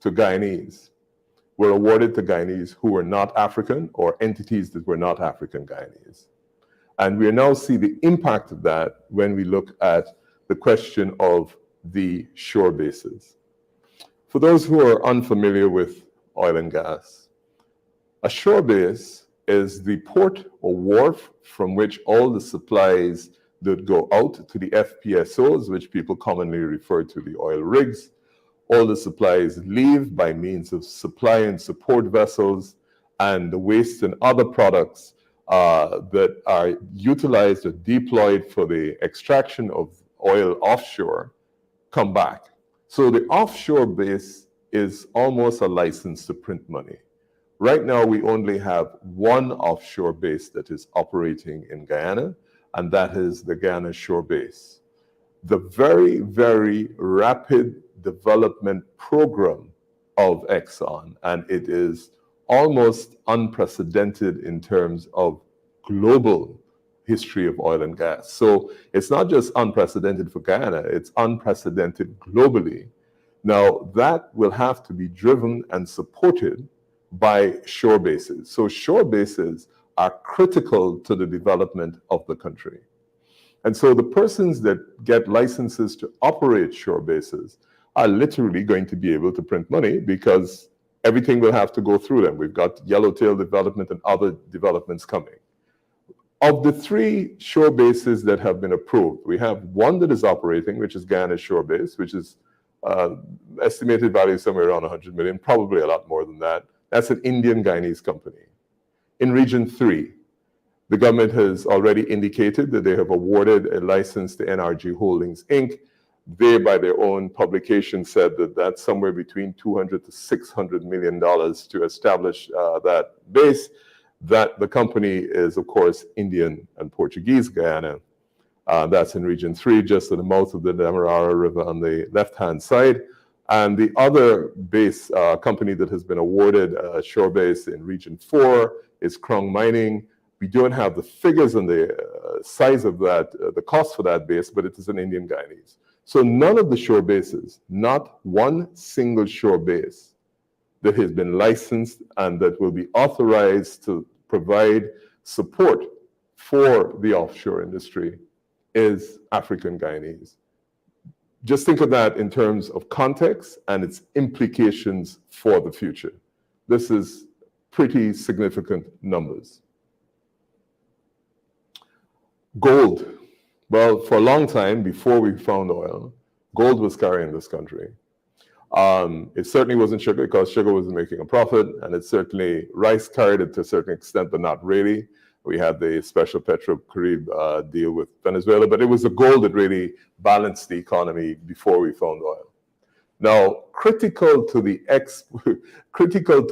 to Guyanese were awarded to Guyanese who were not African or entities that were not African Guyanese. And we now see the impact of that when we look at the question of the shore bases. For those who are unfamiliar with oil and gas, a shore base is the port or wharf from which all the supplies that go out to the FPSOs, which people commonly refer to the oil rigs, all the supplies leave by means of supply and support vessels, and the waste and other products that are utilized or deployed for the extraction of oil offshore come back. So the offshore base is almost a license to print money. Right now, we only have one offshore base that is operating in Guyana, and that is the Guyana Shore Base. The very, very rapid development program of Exxon, and it is almost unprecedented in terms of global history of oil and gas. So it's not just unprecedented for Guyana, it's unprecedented globally. Now, that will have to be driven and supported by shore bases. So shore bases are critical to the development of the country. And so the persons that get licenses to operate shore bases are literally going to be able to print money because everything will have to go through them. We've got yellowtail development and other developments coming. Of the three shore bases that have been approved, we have one that is operating, which is Guyana Shore Base, which is estimated value somewhere around 100 million, probably a lot more than that. That's an Indian Guyanese company. In Region 3, the government has already indicated that they have awarded a license to NRG Holdings, Inc. They, by their own publication, said that that's somewhere between $200 to $600 million to establish that base. That the company is, of course, Indian and Portuguese Guyana. That's in Region 3, just at the mouth of the Demerara River on the left-hand side. And the other base company that has been awarded a shore base in Region 4 is Krung Mining. We don't have the figures and the size of that, the cost for that base, but it is an Indian Guyanese. So none of the shore bases, not one single shore base that has been licensed and that will be authorized to provide support for the offshore industry is African Guyanese. Just think of that in terms of context and its implications for the future. This is pretty significant numbers. Gold. Well, for a long time, before we found oil, gold was carrying this country. It certainly wasn't sugar, because sugar wasn't making a profit, and it certainly, rice carried it to a certain extent, but not really. We had the special Petro-Carib deal with Venezuela, but it was the gold that really balanced the economy before we found oil. Now, critical to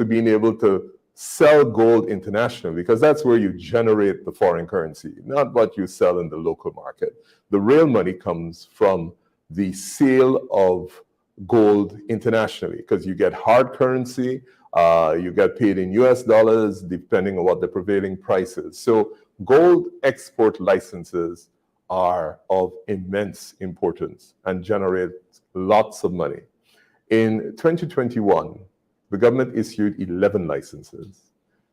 being able to sell gold internationally, because that's where you generate the foreign currency, not what you sell in the local market. The real money comes from the sale of gold internationally, because you get hard currency, you get paid in US dollars, depending on what the prevailing price is. So gold export licenses are of immense importance and generate lots of money. In 2021, the government issued 11 licenses.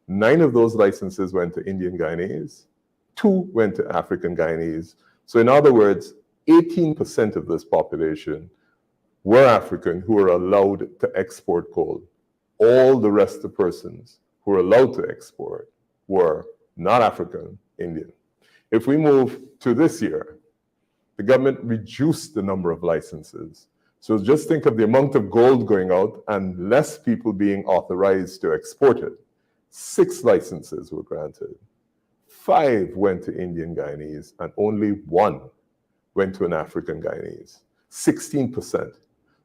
9 of those licenses went to Indian Guyanese, 2 went to African Guyanese. So in other words, 18% of this population were African who were allowed to export gold. All the rest of the persons who were allowed to export were not African, Indian. If we move to this year, the government reduced the number of licenses. So just think of the amount of gold going out and less people being authorized to export it. 6 licenses were granted. 5 went to Indian Guyanese, and only 1 went to an African Guyanese. 16%.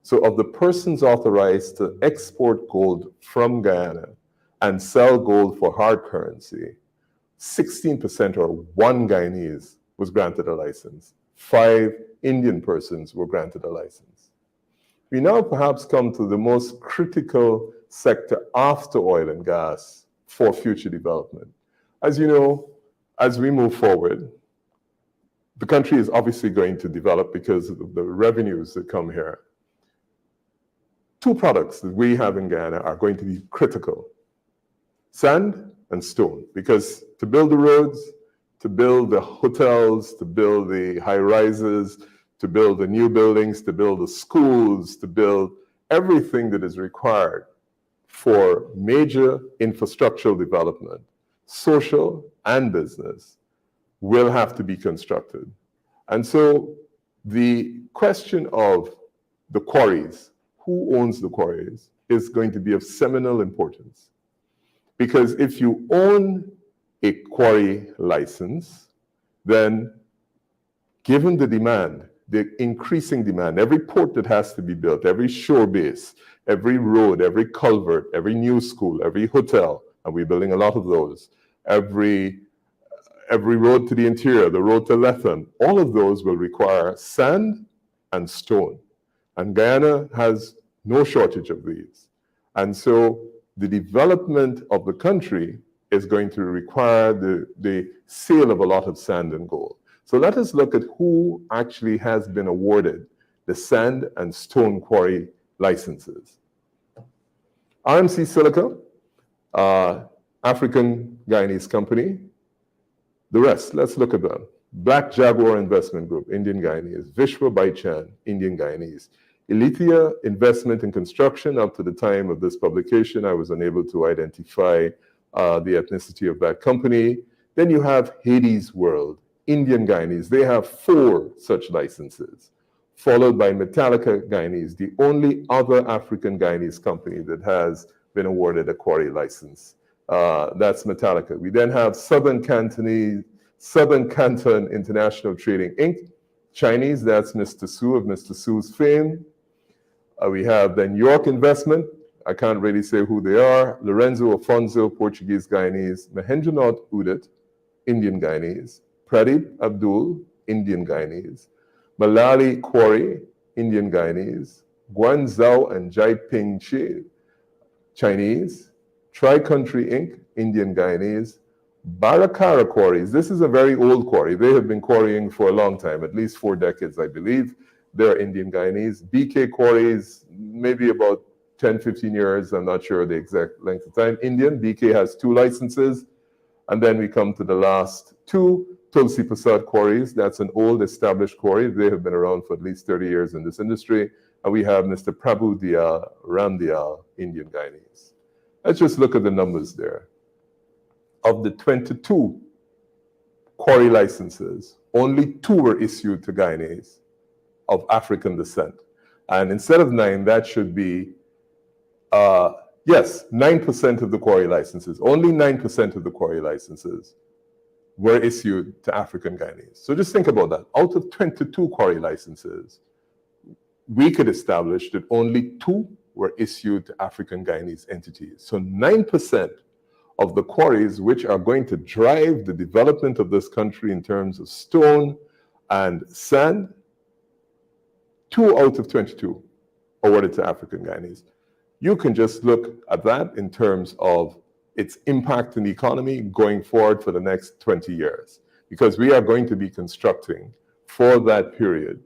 So of the persons authorized to export gold from Guyana and sell gold for hard currency, 16% or 1 Guyanese was granted a license. 5 Indian persons were granted a license. We now perhaps come to the most critical sector after oil and gas for future development. As you know, as we move forward, the country is obviously going to develop because of the revenues that come here. 2 products that we have in Guyana are going to be critical: sand and stone. Because to build the roads, to build the hotels, to build the high rises, to build the new buildings, to build the schools, to build everything that is required for major infrastructural development, social and business, will have to be constructed. And so the question of the quarries, who owns the quarries, is going to be of seminal importance. Because if you own a quarry license, then given the demand, the increasing demand, every port that has to be built, every shore base, every road, every culvert, every new school, every hotel, and we're building a lot of those, every road to the interior, the road to Lethem, all of those will require sand and stone. And Guyana has no shortage of these. And so the development of the country is going to require the sale of a lot of sand and gold. So let us look at who actually has been awarded the sand and stone quarry licenses. RMC Silica, African Guyanese company. The rest, let's look at them. Black Jaguar Investment Group, Indian Guyanese. Vishwa Baichan, Indian Guyanese. Elithia Investment and Construction, up to the time of this publication, I was unable to identify the ethnicity of that company. Then you have Hades World, Indian Guyanese. They have 4 such licenses, followed by Metallica Guyanese, the only other African Guyanese company that has been awarded a quarry license. That's Metallica. We then have Southern Canton International Trading Inc., Chinese, that's Mr. Su of Mr. Su's fame. We have then York Investment, I can't really say who they are, Lorenzo Afonso, Portuguese Guyanese, Mahendranath Udit, Indian Guyanese, Pradeep Abdul, Indian Guyanese, Malali Quarry, Indian Guyanese, Guangzhou and Jaipingchi, Chinese, Tri-Country Inc., Indian Guyanese, Barakara quarries. This is a very old quarry. They have been quarrying for a long time, at least 4 decades, I believe. They're Indian Guyanese. BK quarries, maybe about 10, 15 years. I'm not sure the exact length of time. Indian, BK has 2 licenses. And then we come to the last 2, Tulsi Prasad quarries. That's an old established quarry. They have been around for at least 30 years in this industry. And we have Mr. Prabhu Diyal, Ramdiyal, Indian Guyanese. Let's just look at the numbers there. Of the 22 quarry licenses, only 2 were issued to Guyanese of African descent. And instead of 9, that should be, 9% of the quarry licenses, only 9% of the quarry licenses were issued to African Guyanese. So just think about that. Out of 22 quarry licenses, we could establish that only 2 were issued to African Guyanese entities. So 9% of the quarries which are going to drive the development of this country in terms of stone and sand, 2 out of 22 awarded to African Guyanese. You can just look at that in terms of its impact in the economy going forward for the next 20 years, because we are going to be constructing for that period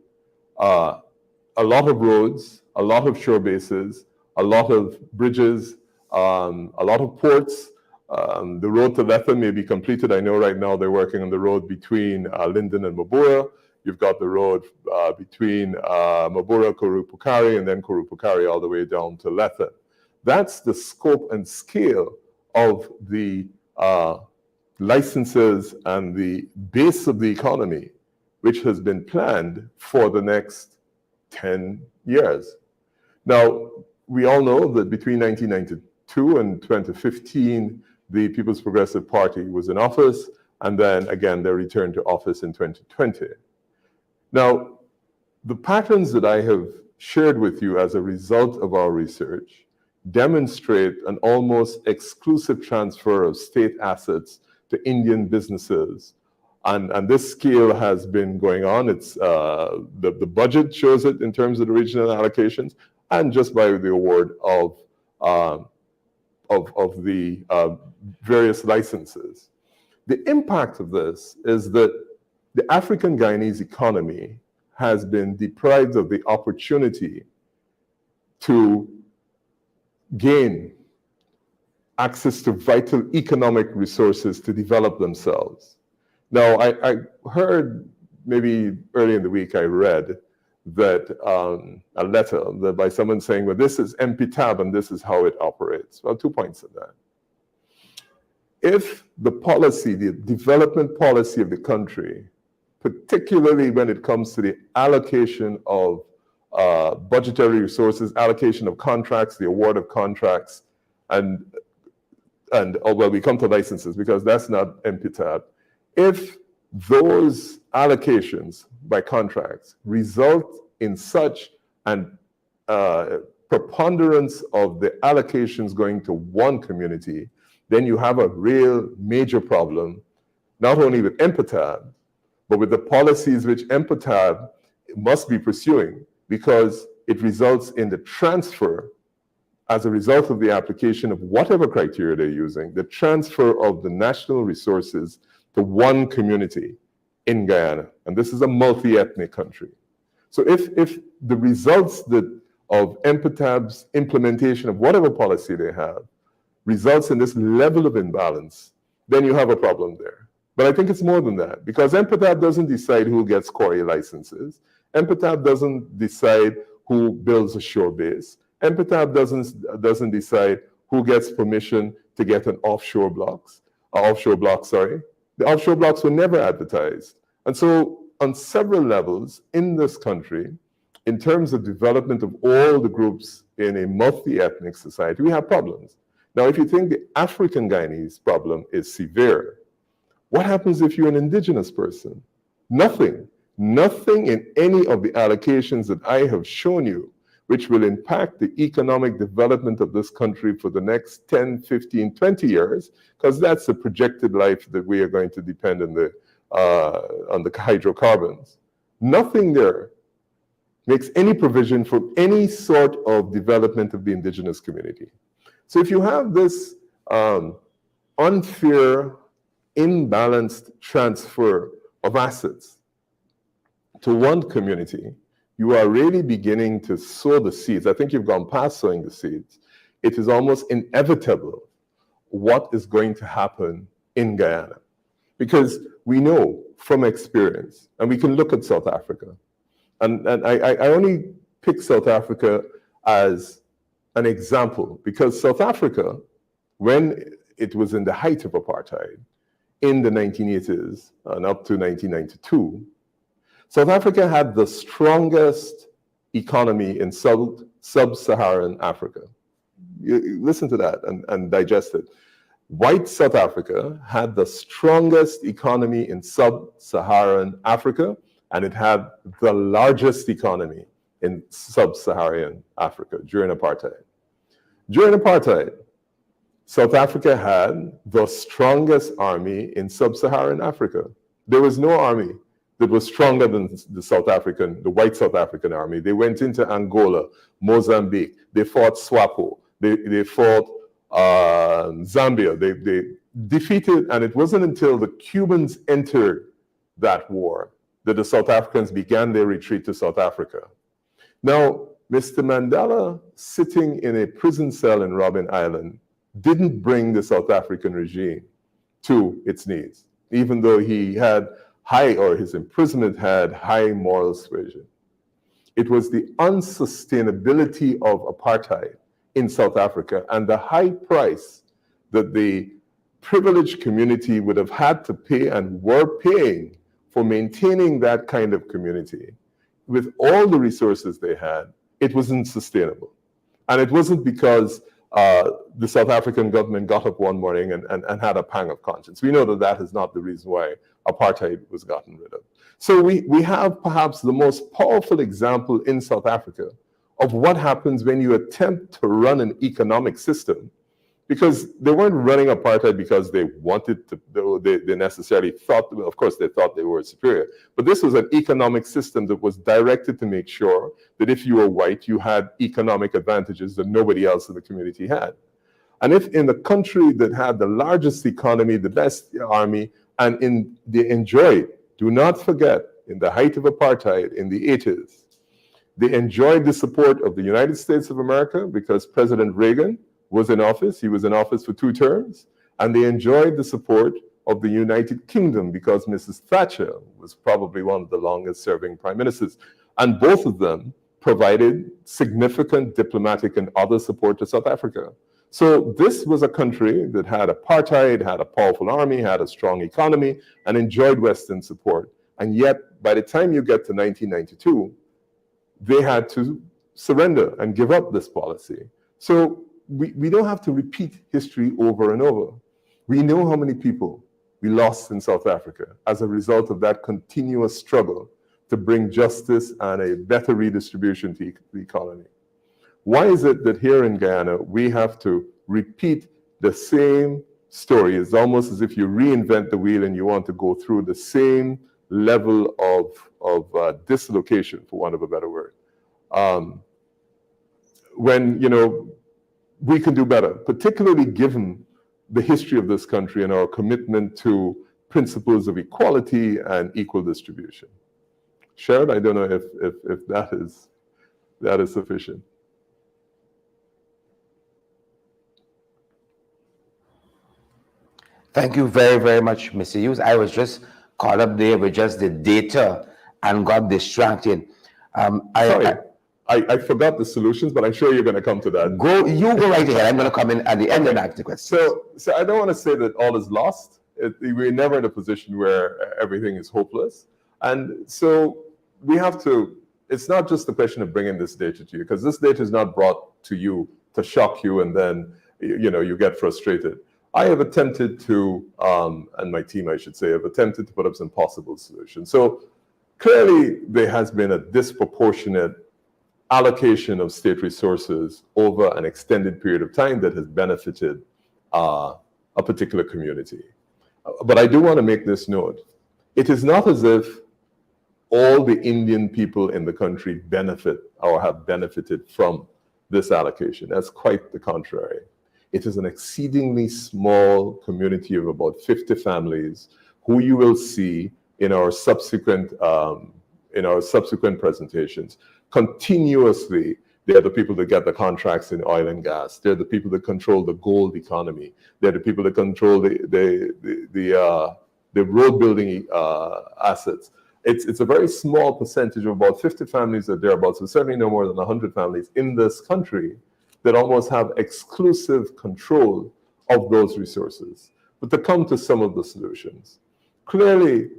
a lot of roads, a lot of shore bases, a lot of bridges, a lot of ports. The road to Letha may be completed. I know right now they're working on the road between Linden and Mabura. You've got the road between Mabura, Kurupukari, and then Kurupukari all the way down to Letha. That's the scope and scale of the licenses and the base of the economy, which has been planned for the next 10 years. Now, we all know that between 1992 and 2015, the People's Progressive Party was in office, and then again, they returned to office in 2020. Now, the patterns that I have shared with you as a result of our research demonstrate an almost exclusive transfer of state assets to Indian businesses. And this scale has been going on. It's the budget shows it in terms of the regional allocations, and just by the award of the various licenses. The impact of this is that the African Guyanese economy has been deprived of the opportunity to gain access to vital economic resources to develop themselves. Now, I heard maybe early in the week, I read that a letter that by someone saying, well, this is MPTAB and this is how it operates. Well, 2 points of that. If the policy, the development policy of the country, particularly when it comes to the allocation of budgetary resources, allocation of contracts, the award of contracts, and we come to licenses because that's not MPTAB. If those allocations by contracts result in such an preponderance of the allocations going to one community, then you have a real major problem, not only with MPTAB, but with the policies which MPTAB must be pursuing, because it results in the transfer, as a result of the application of whatever criteria they're using, the transfer of the national resources to one community in Guyana. And this is a multi-ethnic country. So if the results of MPTAB's implementation of whatever policy they have results in this level of imbalance, then you have a problem there. But I think it's more than that, because MPTAB doesn't decide who gets quarry licenses. MPTAB doesn't decide who builds a shore base. MPTAB doesn't decide who gets permission to get an offshore block. The offshore blocks were never advertised. And so on several levels in this country, in terms of development of all the groups in a multi-ethnic society, we have problems. Now, if you think the African Guyanese problem is severe, what happens if you're an indigenous person? Nothing in any of the allocations that I have shown you, which will impact the economic development of this country for the next 10, 15, 20 years, because that's the projected life that we are going to depend on the on the hydrocarbons. Nothing there makes any provision for any sort of development of the indigenous community. So if you have this unfair, imbalanced transfer of assets to one community, you are really beginning to sow the seeds. I think you've gone past sowing the seeds. It is almost inevitable what is going to happen in Guyana. Because we know from experience, and we can look at South Africa, and I only pick South Africa as an example, because South Africa, when it was in the height of apartheid, in the 1980s and up to 1992, South Africa had the strongest economy in sub-Saharan Africa. You listen to that and digest it. White South Africa had the strongest economy in sub-Saharan Africa, and it had the largest economy in sub-Saharan Africa during apartheid. During apartheid, South Africa had the strongest army in sub-Saharan Africa. There was no army that was stronger than the white South African army. They went into Angola, Mozambique, they fought SWAPO, they fought Zambia, they defeated, and it wasn't until the Cubans entered that war that the South Africans began their retreat to South Africa. Now, Mr. Mandela, sitting in a prison cell in Robben Island, didn't bring the South African regime to its knees, even though he had his imprisonment had high moral suasion. It was the unsustainability of apartheid in South Africa and the high price that the privileged community would have had to pay and were paying for maintaining that kind of community. With all the resources they had, it wasn't sustainable. And it wasn't because the South African government got up one morning and had a pang of conscience. We know that that is not the reason why apartheid was gotten rid of. So we have perhaps the most powerful example in South Africa of what happens when you attempt to run an economic system, because they weren't running apartheid because they wanted to, they necessarily thought, of course they thought they were superior, but this was an economic system that was directed to make sure that if you were white, you had economic advantages that nobody else in the community had. And if in the country that had the largest economy, the best army, and they enjoyed, do not forget, in the height of apartheid in the 80s, they enjoyed the support of the United States of America because President Reagan was in office. He was in office for 2 terms. And they enjoyed the support of the United Kingdom because Mrs. Thatcher was probably one of the longest serving prime ministers. And both of them provided significant diplomatic and other support to South Africa. So this was a country that had apartheid, had a powerful army, had a strong economy, and enjoyed Western support. And yet, by the time you get to 1992, they had to surrender and give up this policy. So we don't have to repeat history over and over. We know how many people we lost in South Africa as a result of that continuous struggle to bring justice and a better redistribution to the economy. Why is it that here in Guyana, we have to repeat the same story? It's almost as if you reinvent the wheel and you want to go through the same level of dislocation, for want of a better word. When, we can do better, particularly given the history of this country and our commitment to principles of equality and equal distribution. Sharon, I don't know if that is sufficient. Thank you very, very much, Mr. Hughes. I was just caught up there with just the data and got distracted. Sorry, I forgot the solutions, but I'm sure you're going to come to that. You go right ahead. I'm going to come in at the end of the question. So I don't want to say that all is lost. We're never in a position where everything is hopeless. And so we have to, it's not just a question of bringing this data to you, because this data is not brought to you to shock you and then, you get frustrated. I have attempted to, and my team, I should say, have attempted to put up some possible solutions. So clearly there has been a disproportionate allocation of state resources over an extended period of time that has benefited a particular community. But I do want to make this note. It is not as if all the Indian people in the country benefit or have benefited from this allocation. That's quite the contrary. It is an exceedingly small community of about 50 families who you will see in our subsequent presentations. Continuously, they're the people that get the contracts in oil and gas. They're the people that control the gold economy. They're the people that control the road building assets. It's a very small percentage of about 50 families or thereabouts, so certainly no more than 100 families in this country that almost have exclusive control of those resources. But to come to some of the solutions, clearly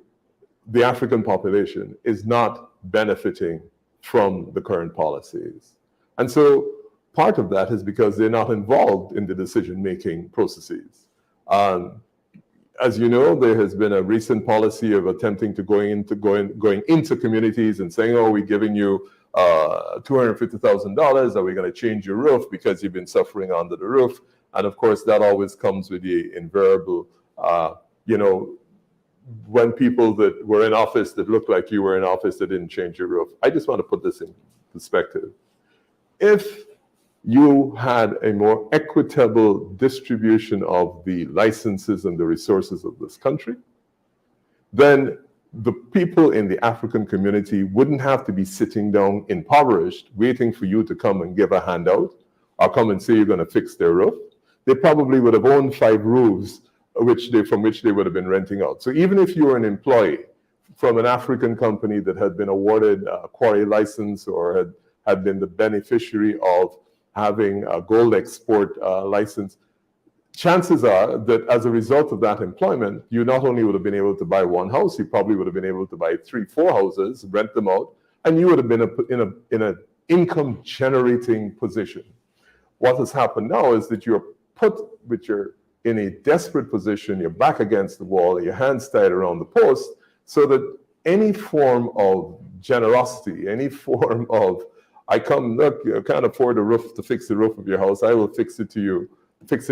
the African population is not benefiting from the current policies. And so part of that is because they're not involved in the decision-making processes. As you know, there has been a recent policy of attempting to going into communities and saying, oh, we're giving you $250,000, are we going to change your roof because you've been suffering under the roof? And of course, that always comes with the invariable, when people that were in office that looked like you were in office that didn't change your roof. I just want to put this in perspective. If you had a more equitable distribution of the licenses and the resources of this country, then the people in the African community wouldn't have to be sitting down impoverished, waiting for you to come and give a handout or come and say you're going to fix their roof. They probably would have owned 5 roofs from which they would have been renting out. So even if you were an employee from an African company that had been awarded a quarry license or had been the beneficiary of having a gold export license, chances are that as a result of that employment, you not only would have been able to buy 1 house, you probably would have been able to buy 3, 4 houses, rent them out, and you would have been in an income generating position. What has happened now is that you're in a desperate position, you're back against the wall, your hands tied around the post, so that any form of generosity, any form of, I come, look, you can't afford a roof to fix the roof of your house, I will fix it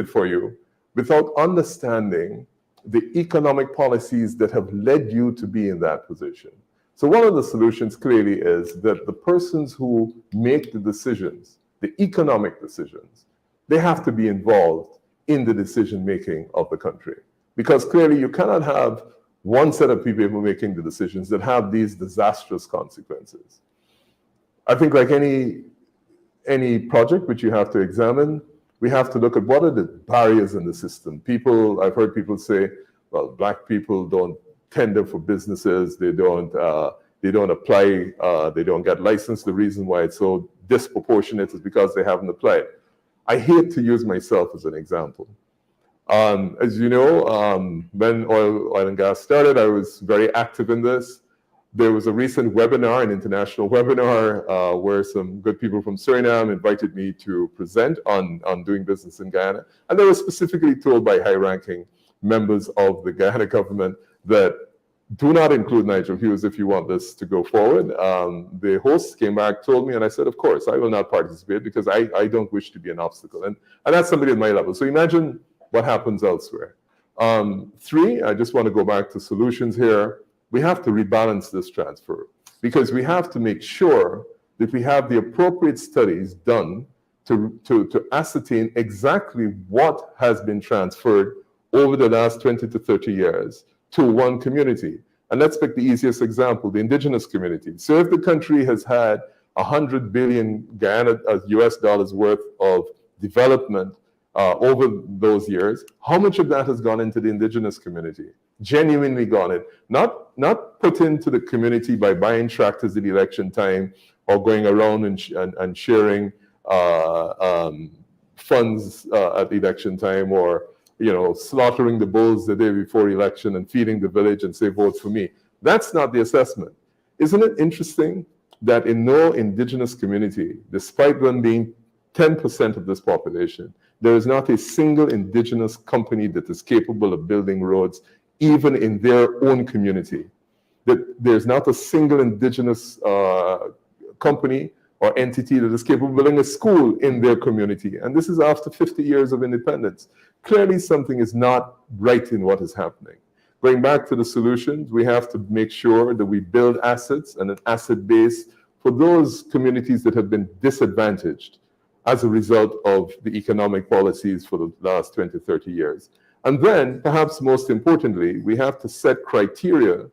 for you, without understanding the economic policies that have led you to be in that position. So one of the solutions clearly is that the persons who make the decisions, the economic decisions, they have to be involved in the decision-making of the country. Because clearly you cannot have one set of people making the decisions that have these disastrous consequences. I think like any project which you have to examine, we have to look at what are the barriers in the system. I've heard people say, well, Black people don't tender for businesses, they don't apply, they don't get licensed. The reason why it's so disproportionate is because they haven't applied. I hate to use myself as an example. As you know, when oil and gas started, I was very active in this. There was a recent webinar, an international webinar, where some good people from Suriname invited me to present on doing business in Guyana. And they were specifically told by high-ranking members of the Guyana government that do not include Nigel Hughes if you want this to go forward. The host came back, told me, and I said, of course, I will not participate because I don't wish to be an obstacle. And that's somebody at my level. So imagine what happens elsewhere. 3, I just want to go back to solutions here. We have to rebalance this transfer because we have to make sure that we have the appropriate studies done to ascertain exactly what has been transferred over the last 20 to 30 years to one community. And let's pick the easiest example, the indigenous community. So if the country has had 100 billion US dollars worth of development over those years, how much of that has gone into the indigenous community? Genuinely gone in. Not put into the community by buying tractors at election time or going around and sharing funds at election time, or slaughtering the bulls the day before election and feeding the village and say, vote for me. That's not the assessment. Isn't it interesting that in no indigenous community, despite them being 10% of this population, there is not a single indigenous company that is capable of building roads, even in their own community? That there's not a single indigenous company or entity that is capable of building a school in their community. And this is after 50 years of independence. Clearly something is not right in what is happening. Going back to the solutions, we have to make sure that we build assets and an asset base for those communities that have been disadvantaged as a result of the economic policies for the last 20, 30 years. And then, perhaps most importantly, we have to set criteria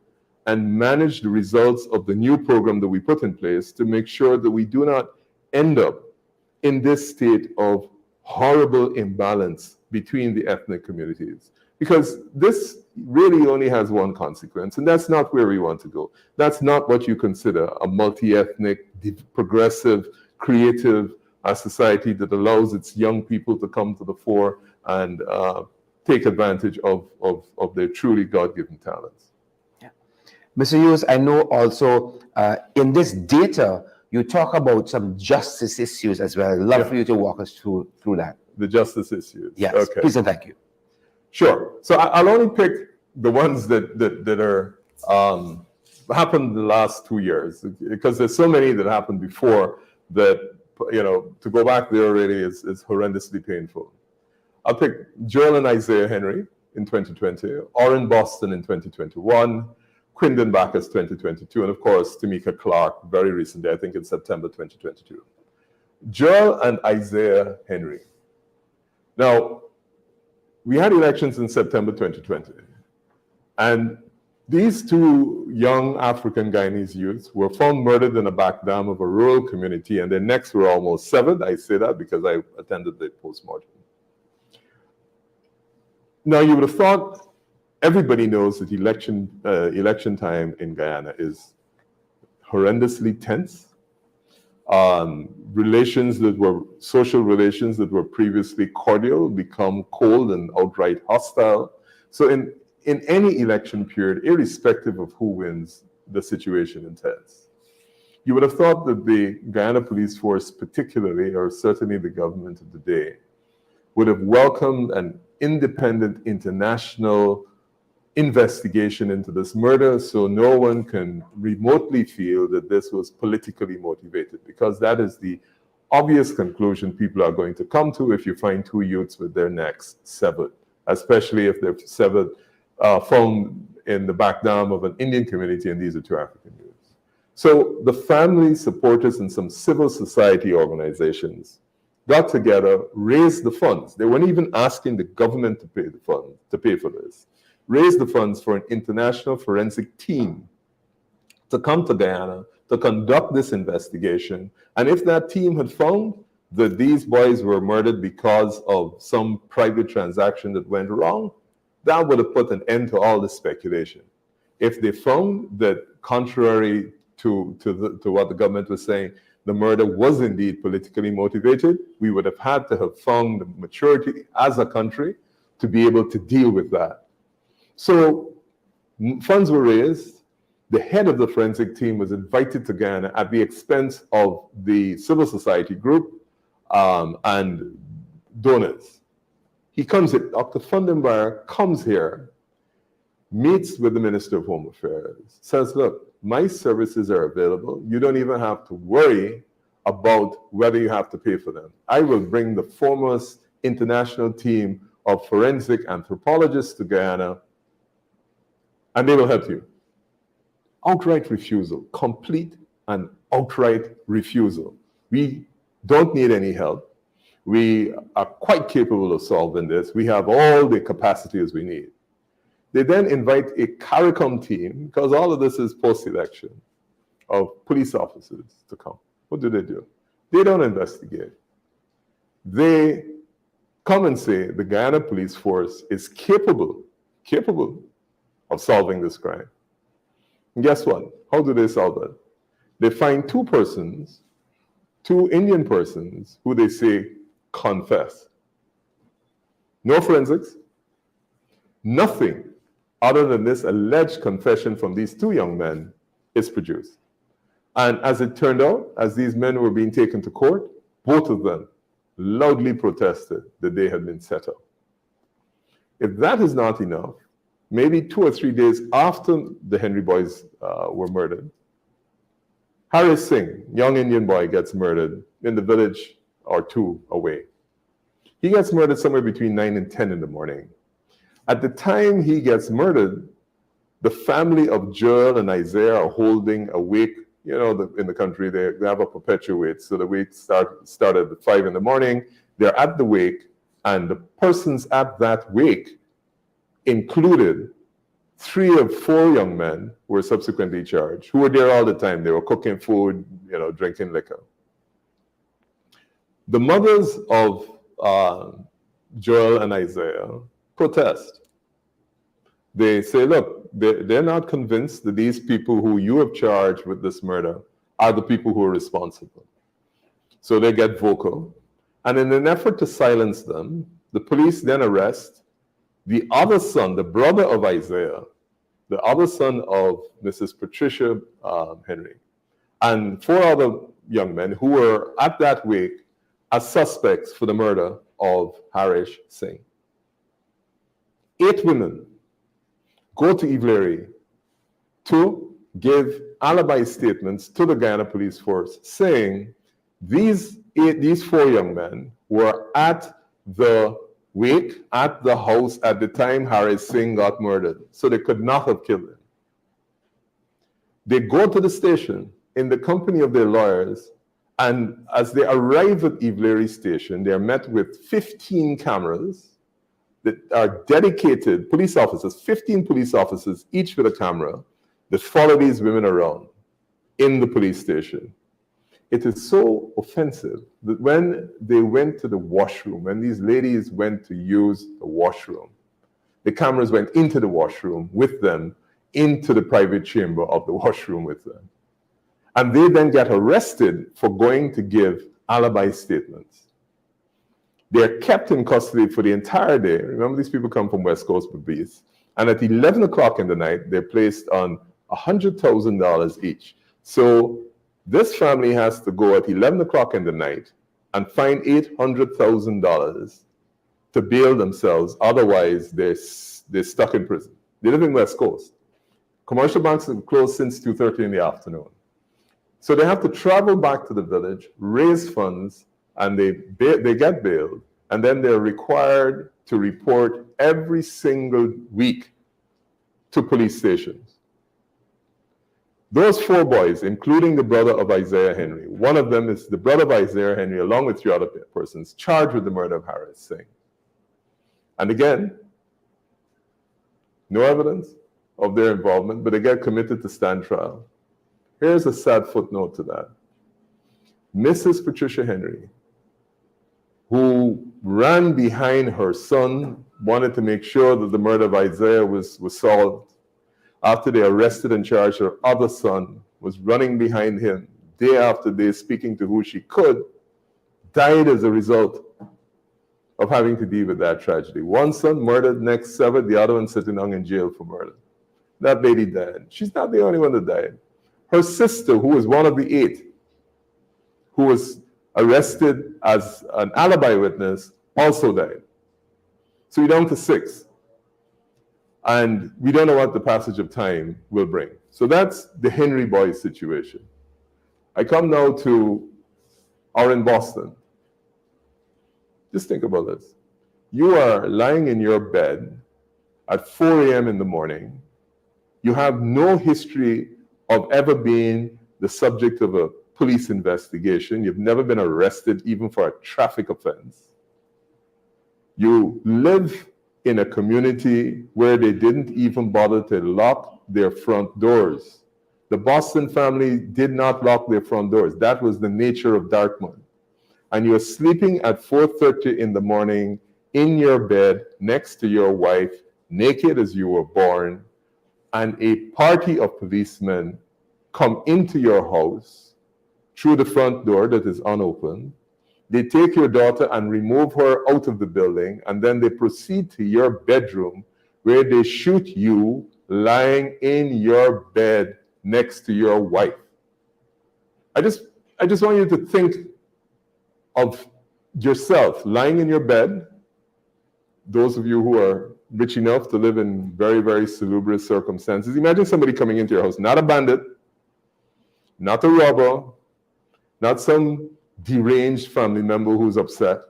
and manage the results of the new program that we put in place to make sure that we do not end up in this state of horrible imbalance between the ethnic communities. Because this really only has one consequence, and that's not where we want to go. That's not what you consider a multi-ethnic, progressive, creative society that allows its young people to come to the fore and take advantage of their truly God-given talents. Yeah. Mr. Hughes, I know also in this data, you talk about some justice issues as well. I'd love for you to walk us through that. The justice issues. Yes, okay. Please and thank you. Sure. So I'll only pick the ones that are happened the last 2 years, because there's so many that happened before that, you know, to go back there really is horrendously painful. I'll pick Joel and Isaiah Henry in 2020, Orrin Boston in 2021, Quindon Bacchus 2022, and of course, Tamika Clark very recently, I think in September 2022. Joel and Isaiah Henry. Now, we had elections in September 2020, and these two young African Guyanese youths were found murdered in a back dam of a rural community, and their necks were almost severed. I say that because I attended the postmortem. Now, you would have thought everybody knows that election time in Guyana is horrendously tense. Social relations that were previously cordial become cold and outright hostile. So in any election period, irrespective of who wins, the situation is tense. You would have thought that the Guyana police force particularly, or certainly the government of the day, would have welcomed an independent international investigation into this murder, so no one can remotely feel that this was politically motivated, because that is the obvious conclusion people are going to come to if you find two youths with their necks severed, especially if they're severed, found in the back dam of an Indian community, and these are two African youths. So the family, supporters, and some civil society organizations got together, raised the funds. They weren't even asking the government to pay for this. Raised the funds for an international forensic team to come to Guyana to conduct this investigation. And if that team had found that these boys were murdered because of some private transaction that went wrong, that would have put an end to all this speculation. If they found that, contrary to what the government was saying, the murder was indeed politically motivated, we would have had to have found the maturity as a country to be able to deal with that. So funds were raised. The head of the forensic team was invited to Guyana at the expense of the civil society group and donors. He comes here, Dr. Fundenberg comes here, meets with the Minister of Home Affairs, says, look, my services are available. You don't even have to worry about whether you have to pay for them. I will bring the foremost international team of forensic anthropologists to Guyana, and they will help you. Outright refusal, complete and outright refusal. We don't need any help. We are quite capable of solving this. We have all the capacities we need. They then invite a CARICOM team, because all of this is post-election, of police officers to come. What do? They don't investigate. They come and say the Guyana police force is capable of solving this crime. And guess what? How do they solve it? They find two Indian persons, who they say confess. No forensics, nothing other than this alleged confession from these two young men is produced. And as it turned out, as these men were being taken to court, both of them loudly protested that they had been set up. If that is not enough, maybe 2 or 3 days after the Henry boys were murdered, Harris Singh, young Indian boy, gets murdered in the village or two away. He gets murdered somewhere between 9 and 10 in the morning. At the time he gets murdered, The family of Joel and Isaiah are holding a wake. You know, in the country, they have a perpetual wake. So the wake started at 5 in the morning. They're at the wake, and the persons at that wake included 3 of 4 young men who were subsequently charged, who were there all the time. They were cooking food, you know, drinking liquor. The mothers of Joel and Isaiah protest. They say, look, they're not convinced that these people who you have charged with this murder are the people who are responsible. So they get vocal. And in an effort to silence them, the police then arrest the other son, the brother of Isaiah, the other son of Mrs. Patricia Henry, and 4 other young men who were at that wake as suspects for the murder of Harish Singh. 8 women go to Ivleri to give alibi statements to the Guyana police force saying these 4 young men were at the wake at the house at the time Harish Singh got murdered, so they could not have killed him. They go to the station in the company of their lawyers, and as they arrive at Ivleri station, they are met with 15 cameras that are dedicated police officers, 15 police officers, each with a camera, that follow these women around in the police station. It is so offensive that when they went to the washroom, when these ladies went to use the washroom, the cameras went into the washroom with them, into the private chamber of the washroom with them. And they then get arrested for going to give alibi statements. They're kept in custody for the entire day. Remember, these people come from West Coast police. And at 11 o'clock in the night, they're placed on $100,000 each. So this family has to go at 11 o'clock in the night and find $800,000 to bail themselves. Otherwise, they're stuck in prison. They live in West Coast. Commercial banks have closed since 2:30 in the afternoon. So they have to travel back to the village, raise funds, and they get bailed. And then they're required to report every single week to police stations. Those 4 boys, including the brother of Isaiah Henry, one of them is the brother of Isaiah Henry, along with 3 other persons, charged with the murder of Harish Singh. And again, no evidence of their involvement, but they get committed to stand trial. Here's a sad footnote to that. Mrs. Patricia Henry, who ran behind her son, wanted to make sure that the murder of Isaiah was solved. After they arrested and charged her other son, was running behind him day after day, speaking to who she could, died as a result of having to deal with that tragedy. One son murdered, next severed, the other one sitting down in jail for murder. That lady died. She's not the only one that died. Her sister, who was one of the 8, who was arrested as an alibi witness, also died. So we're down to 6. And we don't know what the passage of time will bring. So that's the Henry boys situation. I come now to our in Boston. Just think about this. You are lying in your bed at 4 a.m. in the morning. You have no history of ever being the subject of a police investigation. You've never been arrested even for a traffic offense. You live in a community where they didn't even bother to lock their front doors. The Boston family did not lock their front doors. That was the nature of Dartmouth. And you're sleeping at 4:30 in the morning in your bed next to your wife, naked as you were born, and a party of policemen come into your house through the front door that is unopened. They take your daughter and remove her out of the building, and then they proceed to your bedroom where they shoot you lying in your bed next to your wife. I just want you to think of yourself lying in your bed. Those of you who are rich enough to live in very, very salubrious circumstances, imagine somebody coming into your house, not a bandit, not a robber, not some deranged family member who's upset,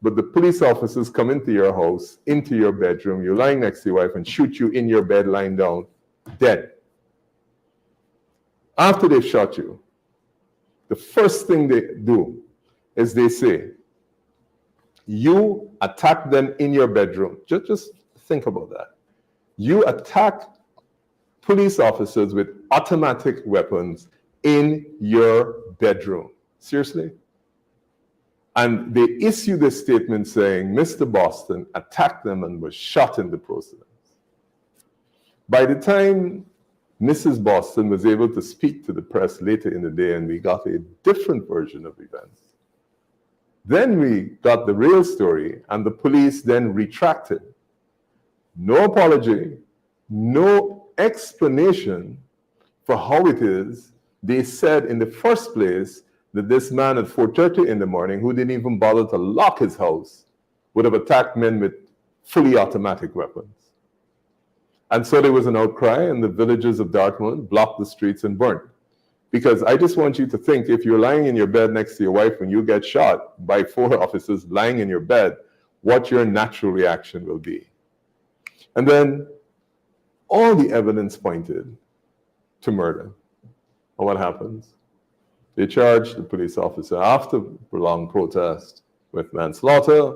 but the police officers come into your house, into your bedroom, you're lying next to your wife, and shoot you in your bed lying down dead. After they've shot you, the first thing they do is they say, you attack them in your bedroom. Just think about that. You attack police officers with automatic weapons in your bedroom. Seriously? And they issue this statement saying Mr. Boston attacked them and was shot in the process. By the time Mrs. Boston was able to speak to the press later in the day and we got a different version of events, then we got the real story and the police then retracted. No apology, no explanation for how it is they said in the first place that this man at 4:30 in the morning, who didn't even bother to lock his house, would have attacked men with fully automatic weapons. And so there was an outcry, and the villagers of Dartmouth blocked the streets and burnt. Because I just want you to think, if you're lying in your bed next to your wife when you get shot by 4 officers lying in your bed, what your natural reaction will be. And then all the evidence pointed to murder. And what happens? They charge the police officer after prolonged protest with manslaughter.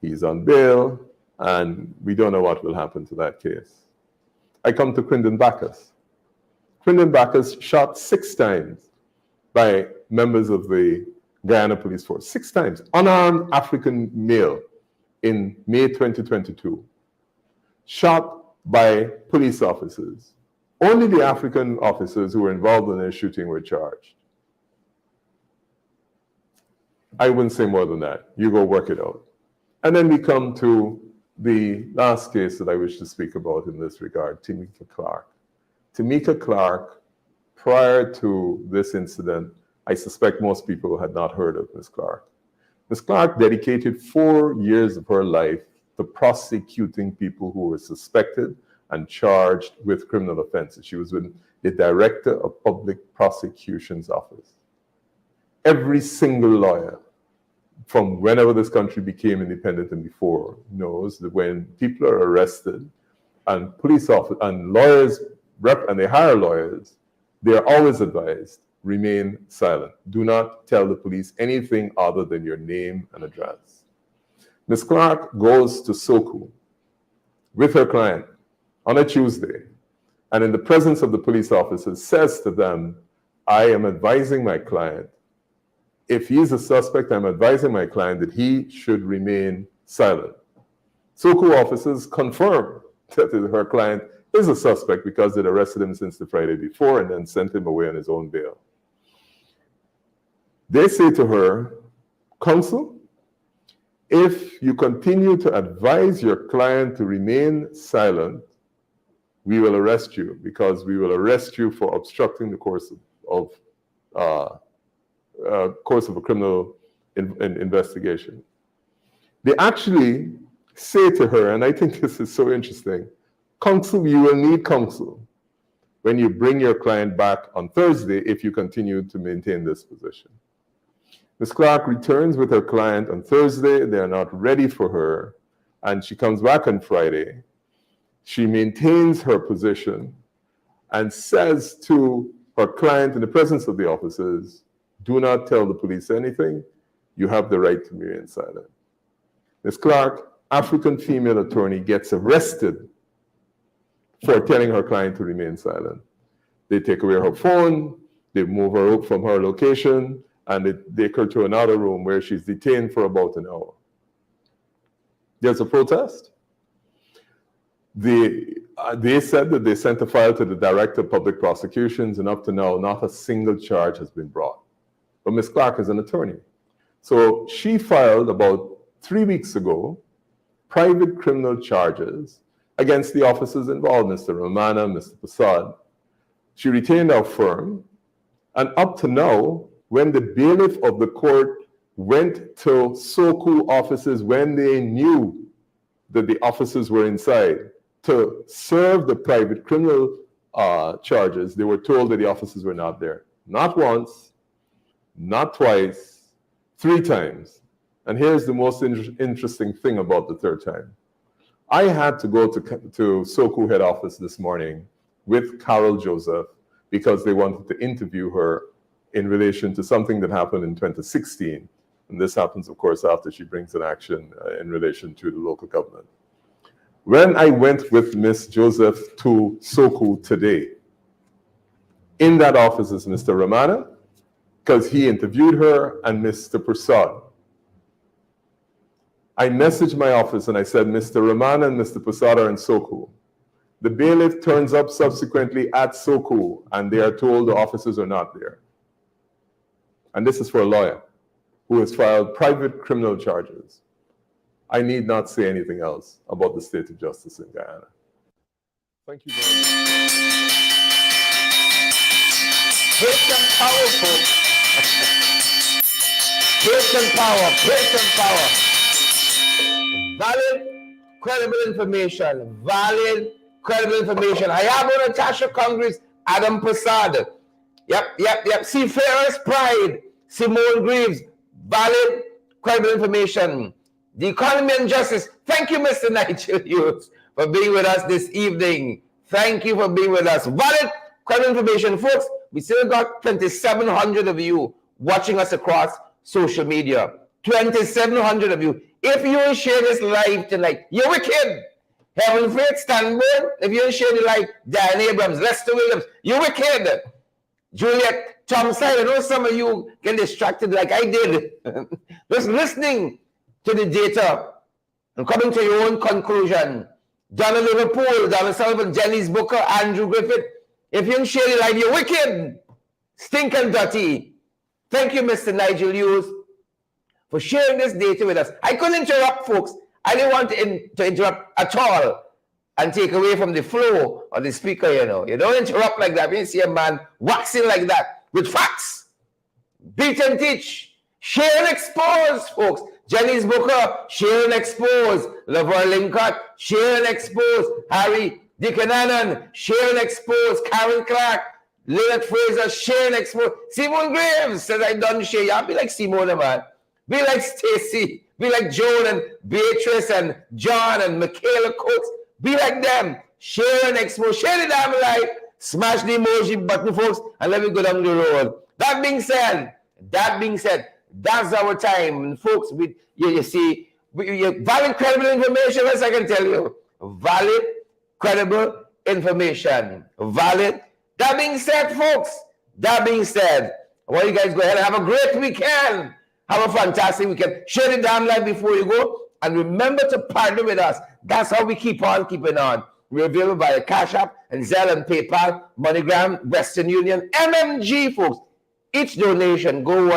He's on bail, and we don't know what will happen to that case. I come to Quindon Bacchus. Quindon Bacchus shot 6 times by members of the Guyana police force. 6 times. Unarmed African male in May 2022. Shot by police officers. Only the African officers who were involved in the shooting were charged. I wouldn't say more than that. You go work it out. And then we come to the last case that I wish to speak about in this regard, Tamika Clark. Tamika Clark, prior to this incident, I suspect most people had not heard of Ms. Clark. Ms. Clark dedicated 4 years of her life to prosecuting people who were suspected and charged with criminal offenses. She was with the Director of Public Prosecution's Office. Every single lawyer from whenever this country became independent and before knows that when people are arrested and police officers and lawyers and they hire lawyers, they are always advised, remain silent. Do not tell the police anything other than your name and address. Ms. Clark goes to Soku with her client on a Tuesday, and in the presence of the police officers says to them, I am advising my client, if he is a suspect, I'm advising my client that he should remain silent. Soku officers confirm that her client is a suspect because they'd arrested him since the Friday before and then sent him away on his own bail. They say to her, counsel, if you continue to advise your client to remain silent, we will arrest you because we will arrest you for obstructing the course of a criminal investigation. They actually say to her, and I think this is so interesting, counsel, you will need counsel when you bring your client back on Thursday if you continue to maintain this position. Ms. Clark returns with her client on Thursday. They are not ready for her, and she comes back on Friday. She maintains her position and says to her client in the presence of the officers, do not tell the police anything. You have the right to remain silent. Ms. Clark, African female attorney, gets arrested for telling her client to remain silent. They take away her phone, they move her up from her location, and they take her to another room where she's detained for about an hour. There's a protest. They said that they sent a file to the Director of Public Prosecutions, and up to now, not a single charge has been brought. But Ms. Clark is an attorney. So she filed about 3 weeks ago private criminal charges against the officers involved, Mr. Romana, Mr. Prasad. She retained our firm, and up to now, when the bailiff of the court went to Soku offices when they knew that the officers were inside to serve the private criminal charges, they were told that the officers were not there. Not once, not twice, 3 times. And here's the most interesting thing about the 3rd time. I had to go to Soku head office this morning with Carol Joseph because they wanted to interview her in relation to something that happened in 2016. And this happens, of course, after she brings an action in relation to the local government. When I went with Miss Joseph to Soku today, in that office is Mr. Ramana, because he interviewed her, and Mr. Prasad. I messaged my office and I said, Mr. Ramana and Mr. Prasad are in Soku. The bailiff turns up subsequently at Soku, and they are told the officers are not there. And this is for a lawyer who has filed private criminal charges. I need not say anything else about the state of justice in Guyana. Thank you very much. Praise and power, folks. Praise and power, praise and power. Valid, credible information. Valid, credible information. I have on Natasha Congress, Adam Prasad. Yep. Seafarers Pride, Simone Greaves. Valid, credible information. The economy and justice. Thank you, Mr. Nigel Hughes, for being with us this evening. Thank you for being with us. Valid, credible information. Folks, we still got 2,700 of you watching us across social media. 2,700 of you. If you share this live tonight, you're wicked. Heaven Faith, Stanburn. If you share the live, Dan Abrams, Lester Williams, you're wicked. Juliet Thompson, I know some of you get distracted like I did. Just listening to the data and coming to your own conclusion. Donna Liverpool, Donna Sullivan, Jenny's Booker, Andrew Griffith. If you share the live, you're wicked. Stink and dirty. Thank you, Mr. Nigel Hughes, for sharing this data with us. I couldn't interrupt, folks. I didn't want to interrupt at all and take away from the flow of the speaker, you know. You don't interrupt like that. When you see a man waxing like that with facts, beat and teach, share and expose, folks. Jenny's Booker, share and expose. Laverne Lincott, share and expose. Harry Dickonanan, share and expose. Karen Clark, Lynette Fraser, share and expose. Simone Graves says, I done share. Y'all be like Simone, man. Be like Stacy. Be like Joan and Beatrice and John and Michaela Coates. Be like them. Share and expose. Share the damn life. Smash the emoji button, folks, and let me go down the road. That being said, that's our time. And folks, you see, valid, credible information, as I can tell you. Valid, credible information. Valid. That being said, folks, I want you guys go ahead and have a great weekend. Have a fantastic weekend. Share the damn life before you go. And remember to partner with us. That's how we keep on keeping on. We're available via Cash App and Zelle and PayPal, MoneyGram, Western Union, MMG, folks. Each donation go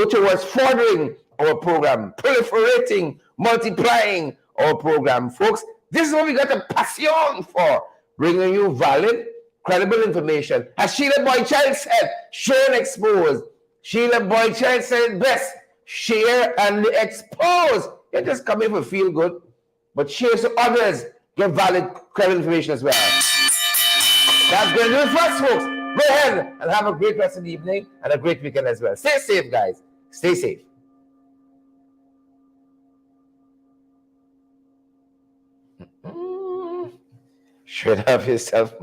towards furthering our program, proliferating, multiplying our program, folks. This is what we got a passion for, bringing you valid, credible information. As Sheila Boychild said, share and expose. Sheila Boychild said it best, share and expose. You're just coming for feel good, but share so others get valid, credible information as well. That's going to do it for us, folks. Go ahead and have a great rest of the evening and a great weekend as well. Stay safe, guys. Stay safe. Should have yourself.